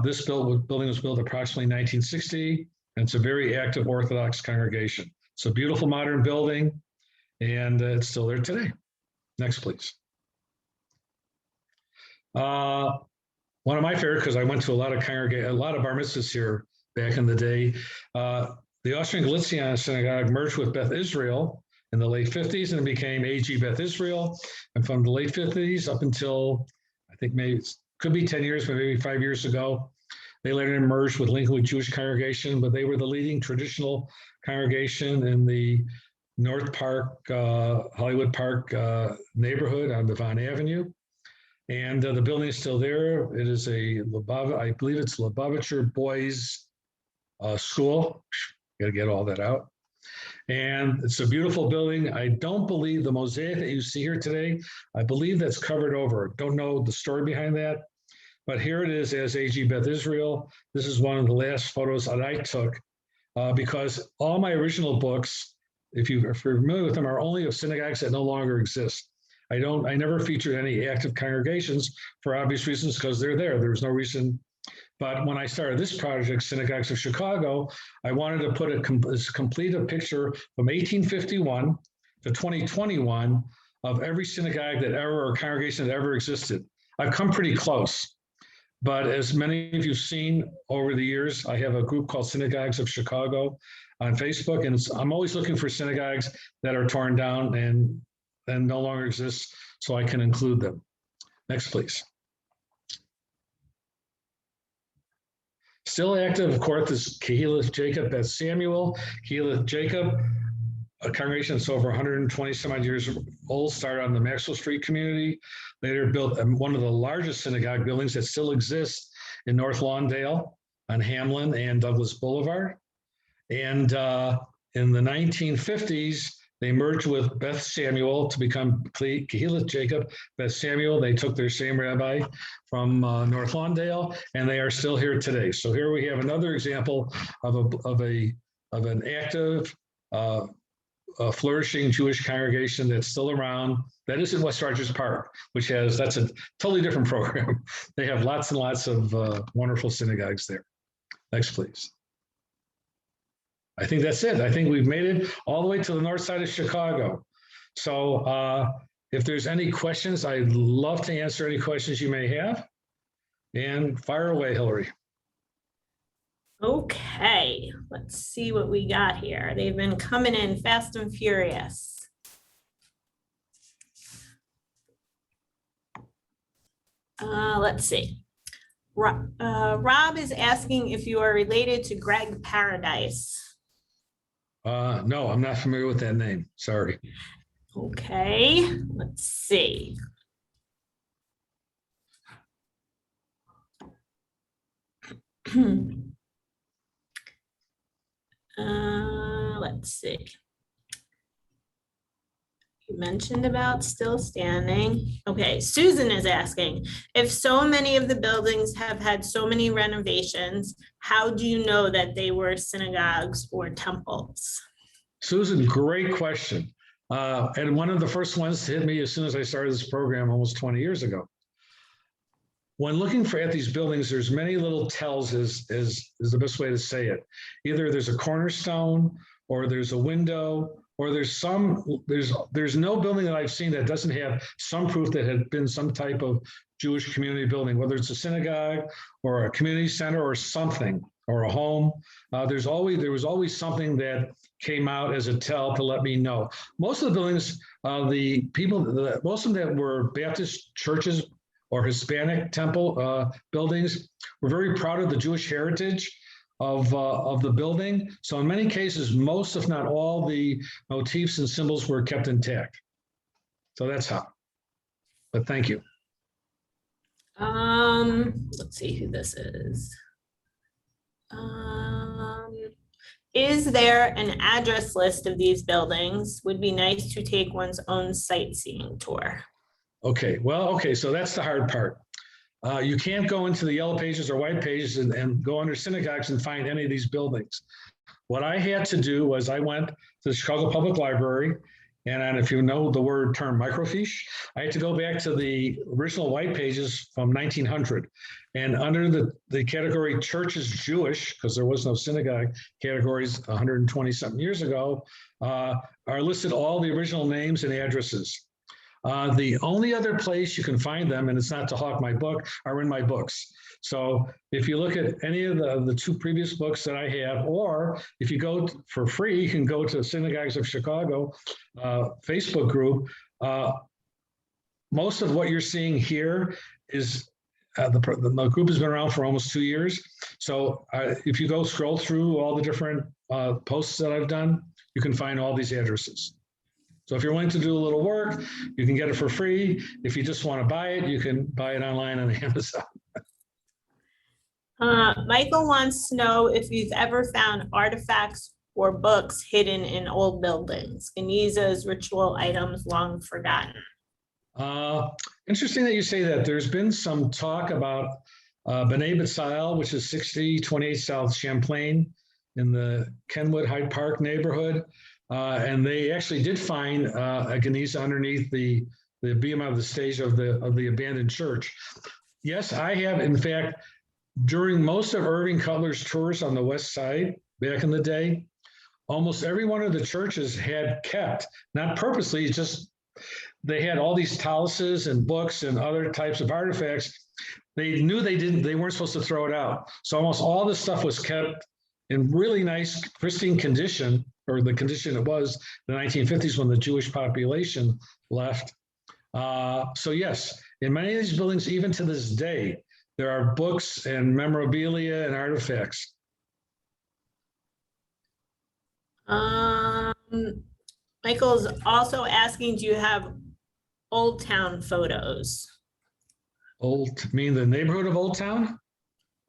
This building was built approximately 1960, and it's a very active Orthodox congregation. It's a beautiful modern building, and it's still there today. Next, please. One of my favorite, because I went to a lot of bar mitzvahs here back in the day. The Austrian Galician Synagogue merged with Beth Israel in the late 50s, and it became Aeg Beth Israel. And from the late 50s up until, I think maybe it could be 10 years, but maybe 5 years ago, they later merged with Lincolnwood Jewish Congregation, but they were the leading traditional congregation in the North Park, Hollywood Park neighborhood on Devon Avenue. And the building is still there. It is I believe it's Lubavitcher Boys School. Got to get all that out. And it's a beautiful building. I don't believe the mosaic that you see here today, I believe that's covered over. Don't know the story behind that. But here it is as Aeg Beth Israel. This is one of the last photos that I took because all my original books, if you're familiar with them, are only of synagogues that no longer exist. I never featured any active congregations for obvious reasons because they're there. There was no reason. But when I started this project, Synagogues of Chicago, I wanted to put as complete a picture from 1851 to 2021 of every synagogue that ever, or congregation that ever existed. I've come pretty close. But as many of you've seen over the years, I have a group called Synagogues of Chicago on Facebook, and I'm always looking for synagogues that are torn down and no longer exist, so I can include them. Next, please. Still active, of course, is Gegelith Jacob Beth Samuel. Gegelith Jacob, a congregation that's over 120 some odd years old, started on the Maxwell Street community. Later built one of the largest synagogue buildings that still exists in North Lawndale on Hamlin and Douglas Boulevard. And in the 1950s, they merged with Beth Samuel to become Gegelith Jacob Beth Samuel. They took their same rabbi from North Lawndale, and they are still here today. So here we have another example of an active, flourishing Jewish congregation that's still around. That is in West Rogers Park, that's a totally different program. They have lots and lots of wonderful synagogues there. Next, please. I think that's it. I think we've made it all the way to the north side of Chicago. So if there's any questions, I'd love to answer any questions you may have. And fire away, Hillary. Okay, let's see what we got here. They've been coming in fast and furious. Let's see. Rob is asking if you are related to Greg Paradise. No, I'm not familiar with that name. Sorry. Okay, let's see. Let's see. You mentioned about still standing. Okay, Susan is asking, if so many of the buildings have had so many renovations, how do you know that they were synagogues or temples? Susan, great question. And one of the first ones to hit me as soon as I started this program almost 20 years ago. When looking at these buildings, there's many little tells is the best way to say it. Either there's a cornerstone, or there's a window, or there's no building that I've seen that doesn't have some proof that had been some type of Jewish community building, whether it's a synagogue or a community center or something, or a home. There was always something that came out as a tell to let me know. Most of the buildings, most of them that were Baptist churches or Hispanic temple buildings were very proud of the Jewish heritage of the building. So in many cases, most, if not all, the motifs and symbols were kept intact. So that's how. But thank you. Let's see who this is. Is there an address list of these buildings? Would be nice to take one's own sightseeing tour. Okay, so that's the hard part. You can't go into the yellow pages or white pages and go under synagogues and find any of these buildings. What I had to do was I went to the Chicago Public Library And if you know the term microfiche, I had to go back to the original white pages from 1900. And under the category church is Jewish, because there was no synagogue categories 120 something years ago, are listed all the original names and addresses. The only other place you can find them, and it's not to hawk my book, are in my books. So if you look at any of the two previous books that I have, or if you go for free, you can go to Synagogues of Chicago Facebook group. Most of what you're seeing here is the group has been around for almost 2 years. So if you go scroll through all the different posts that I've done, you can find all these addresses. So if you're willing to do a little work, you can get it for free. If you just want to buy it, you can buy it online on Amazon. Michael wants to know if you've ever found artifacts or books hidden in old buildings, Genizas, ritual items long forgotten. Interesting that you say that. There's been some talk about Benay David, which is 6028 South Champlain in the Kenwood Hyde Park neighborhood. And they actually did find a Geniza underneath the beam of the stage of the abandoned church. Yes, I have, in fact, during most of Irving Cutler's tours on the west side back in the day, almost every one of the churches had kept, not purposely, just they had all these taluses and books and other types of artifacts. They knew they weren't supposed to throw it out. So almost all this stuff was kept in really nice, pristine condition, or the condition it was in the 1950s when the Jewish population left. So yes, in many of these buildings, even to this day, there are books and memorabilia and artifacts. Michael's also asking, do you have Old Town photos? Mean the neighborhood of Old Town?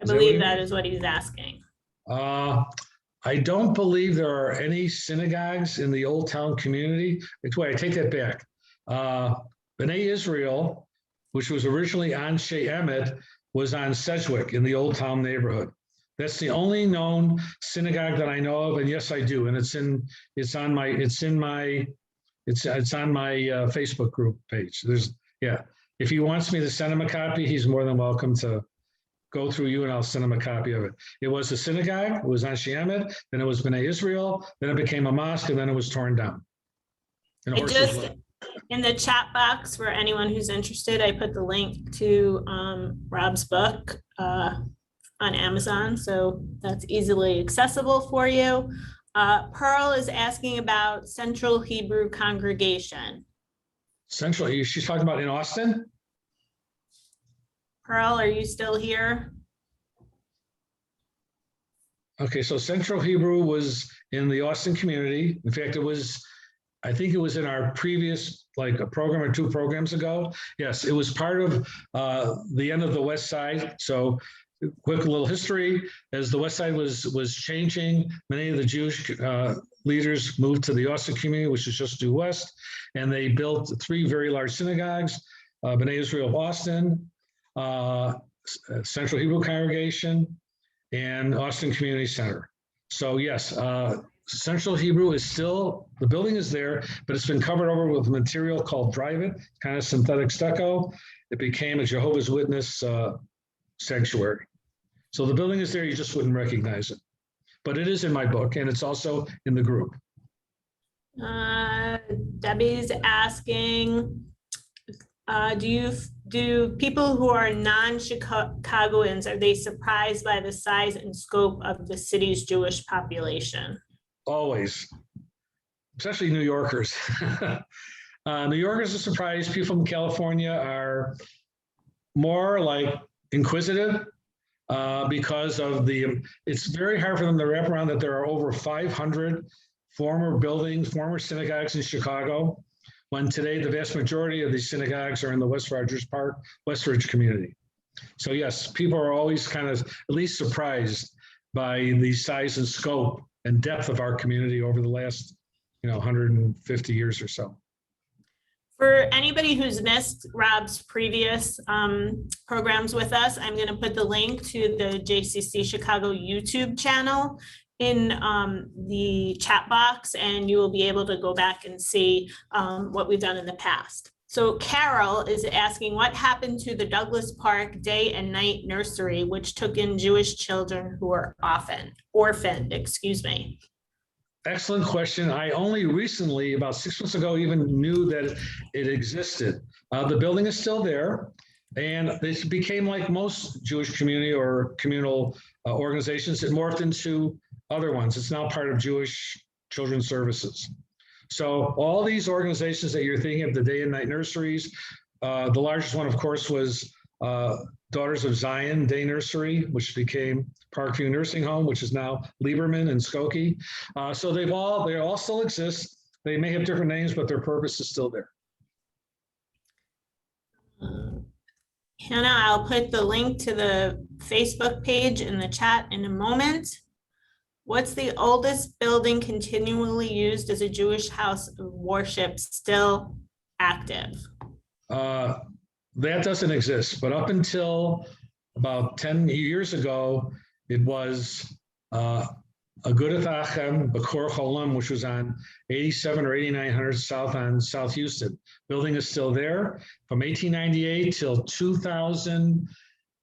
I believe that is what he's asking. I don't believe there are any synagogues in the Old Town community. I take that back. Benay Israel, which was originally on Shea Emet, was on Sedgwick in the Old Town neighborhood. That's the only known synagogue that I know of, and yes, I do. And it's on my Facebook group page. If he wants me to send him a copy, he's more than welcome to go through you, and I'll send him a copy of it. It was a synagogue. It was on Shea Emet. Then it was Benay Israel. Then it became a mosque, and then it was torn down. In the chat box for anyone who's interested, I put the link to Robb's book on Amazon, so that's easily accessible for you. Pearl is asking about Central Hebrew Congregation. Central, she's talking about in Austin? Pearl, are you still here? Okay, so Central Hebrew was in the Austin community. In fact, I think it was in our previous, like a program or two programs ago. Yes, it was part of the end of the West Side. So quick little history, as the West Side was changing, many of the Jewish leaders moved to the Austin community, which is just due west, and they built 3 very large synagogues, Benay Israel of Austin, Central Hebrew Congregation, and Austin Community Center. So yes, Central Hebrew is still, the building is there, but it's been covered over with material called Drive-It, kind of synthetic stucco. It became a Jehovah's Witness sanctuary. So the building is there, you just wouldn't recognize it. But it is in my book, and it's also in the group. Debbie's asking, do people who are non-Chicagoans, are they surprised by the size and scope of the city's Jewish population? Always, especially New Yorkers. New Yorkers are surprised. People from California are more like inquisitive because of it's very hard for them to wrap around that there are over 500 former synagogues in Chicago, when today the vast majority of these synagogues are in the West Rogers Park, Westridge community. So yes, people are always kind of at least surprised by the size and scope and depth of our community over the last 150 years or so. For anybody who's missed Robb's previous programs with us, I'm going to put the link to the JCC Chicago YouTube channel. in the chat box, and you will be able to go back and see what we've done in the past. So Carol is asking, what happened to the Douglas Park Day and Night Nursery, which took in Jewish children who were orphaned, excuse me. Excellent question. I only recently, about 6 months ago, even knew that it existed. The building is still there, and this became like most Jewish community or communal organizations. It morphed into other ones. It's now part of Jewish Children's Services. So all these organizations that you're thinking of, the day and night nurseries, the largest one, of course, was Daughters of Zion Day Nursery, which became Parkview Nursing Home, which is now Lieberman and Skokie. So they all still exist. They may have different names, but their purpose is still there. Hannah, I'll put the link to the Facebook page in the chat in a moment. What's the oldest building continually used as a Jewish house of worship still active? That doesn't exist, but up until about 10 years ago, it was Agudath Achem B'Kor Cholam, which was on 87 or 8900 South on South Houston. Building is still there from 1898 till 2000,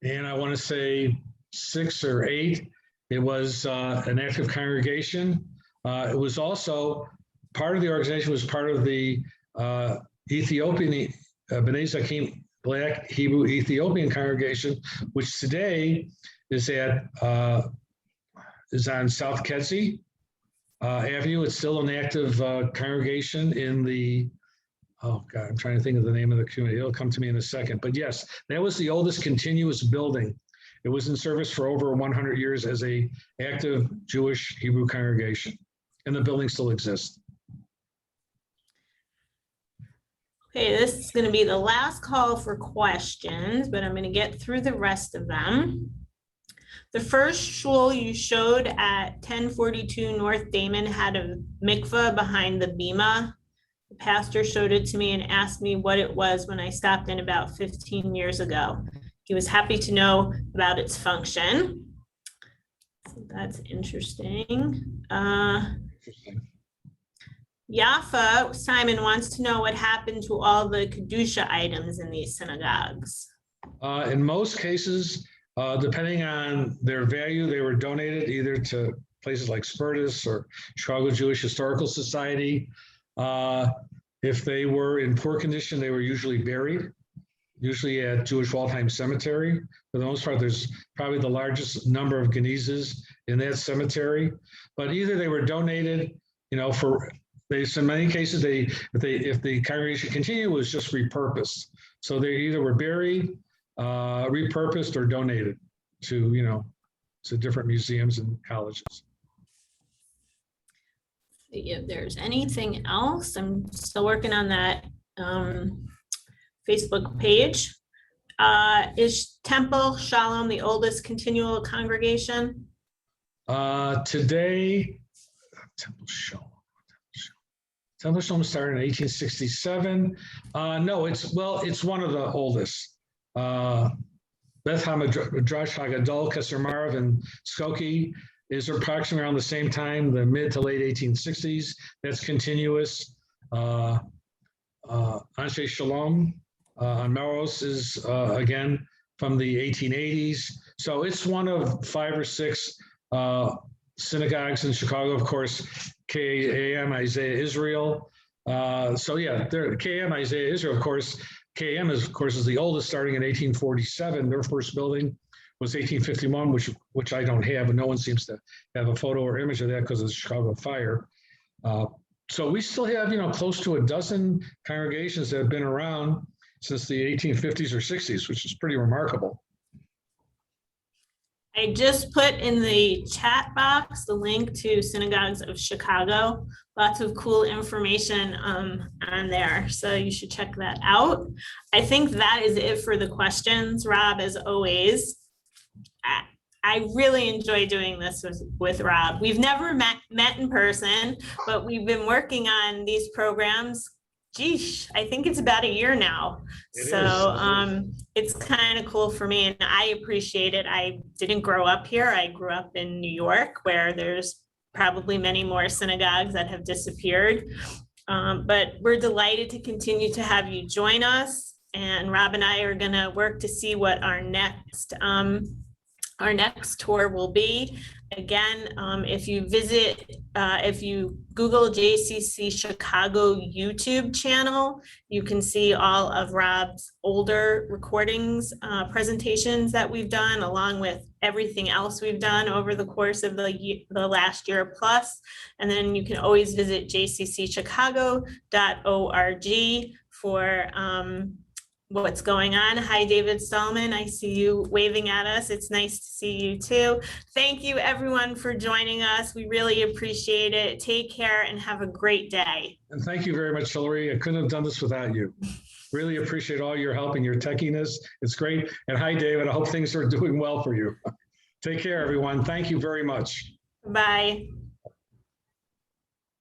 and I want to say 6 or 8. It was an active congregation. It was also part of the organization, was part of the Ethiopian Benay David Black Hebrew Ethiopian congregation, which today is on South Kedzie Avenue. It's still an active congregation in the, oh God, I'm trying to think of the name of the community. It'll come to me in a second. But yes, that was the oldest continuous building. It was in service for over 100 years as a active Jewish Hebrew congregation, and the building still exists. Okay, this is going to be the last call for questions, but I'm going to get through the rest of them. The first shul you showed at 1042 North Damon had a mikveh behind the bima. The pastor showed it to me and asked me what it was when I stopped in about 15 years ago. He was happy to know about its function. So that's interesting. Yafa, Simon wants to know what happened to all the Kaducha items in these synagogues. In most cases, depending on their value, they were donated either to places like Spertus or Chicago Jewish Historical Society. If they were in poor condition, they were usually buried, usually at Jewish Waldheim Cemetery. For the most part, there's probably the largest number of genizes in that cemetery. But either they were donated, you know, in many cases, if the congregation continued, it was just repurposed. So they either were buried, repurposed, or donated to, you know, to different museums and colleges. If there's anything else, I'm still working on that Facebook page. Is Temple Shalom the oldest continual congregation? Today, Temple Shalom started in 1867. No, it's one of the oldest. Beth Hamidrash Hagadol, Kesser Marav, and Skokie is approximately around the same time, the mid to late 1860s. That's continuous. Anshe Shalom on Melrose is again from the 1880s. So it's one of 5 or 6 synagogues in Chicago. Of course, KAM Isaiah Israel. So yeah, KAM Isaiah Israel, of course. KAM is the oldest, starting in 1847. Their first building was 1851, which I don't have, and no one seems to have a photo or image of that because of the Chicago fire. So we still have, you know, close to a dozen congregations that have been around since the 1850s or 60s, which is pretty remarkable. I just put in the chat box the link to Synagogues of Chicago. Lots of cool information on there, so you should check that out. I think that is it for the questions, Rob, as always. I really enjoy doing this with Rob. We've never met in person, but we've been working on these programs. Geesh, I think it's about a year now. It's kind of cool for me, and I appreciate it. I didn't grow up here. I grew up in New York, where there's probably many more synagogues that have disappeared. But we're delighted to continue to have you join us. And Rob and I are going to work to see what our next tour will be. Again, if you Google JCC Chicago YouTube channel, you can see all of Rob's older recordings, presentations that we've done, along with everything else we've done over the course of the last year plus. And then you can always visit jccchicago.org for what's going on. Hi, David Stallman. I see you waving at us. It's nice to see you too. Thank you everyone for joining us. We really appreciate it. Take care and have a great day. And thank you very much, Hillary. I couldn't have done this without you. Really appreciate all your help and your techiness. It's great. And hi, David. I hope things are doing well for you. Take care, everyone. Thank you very much. Bye.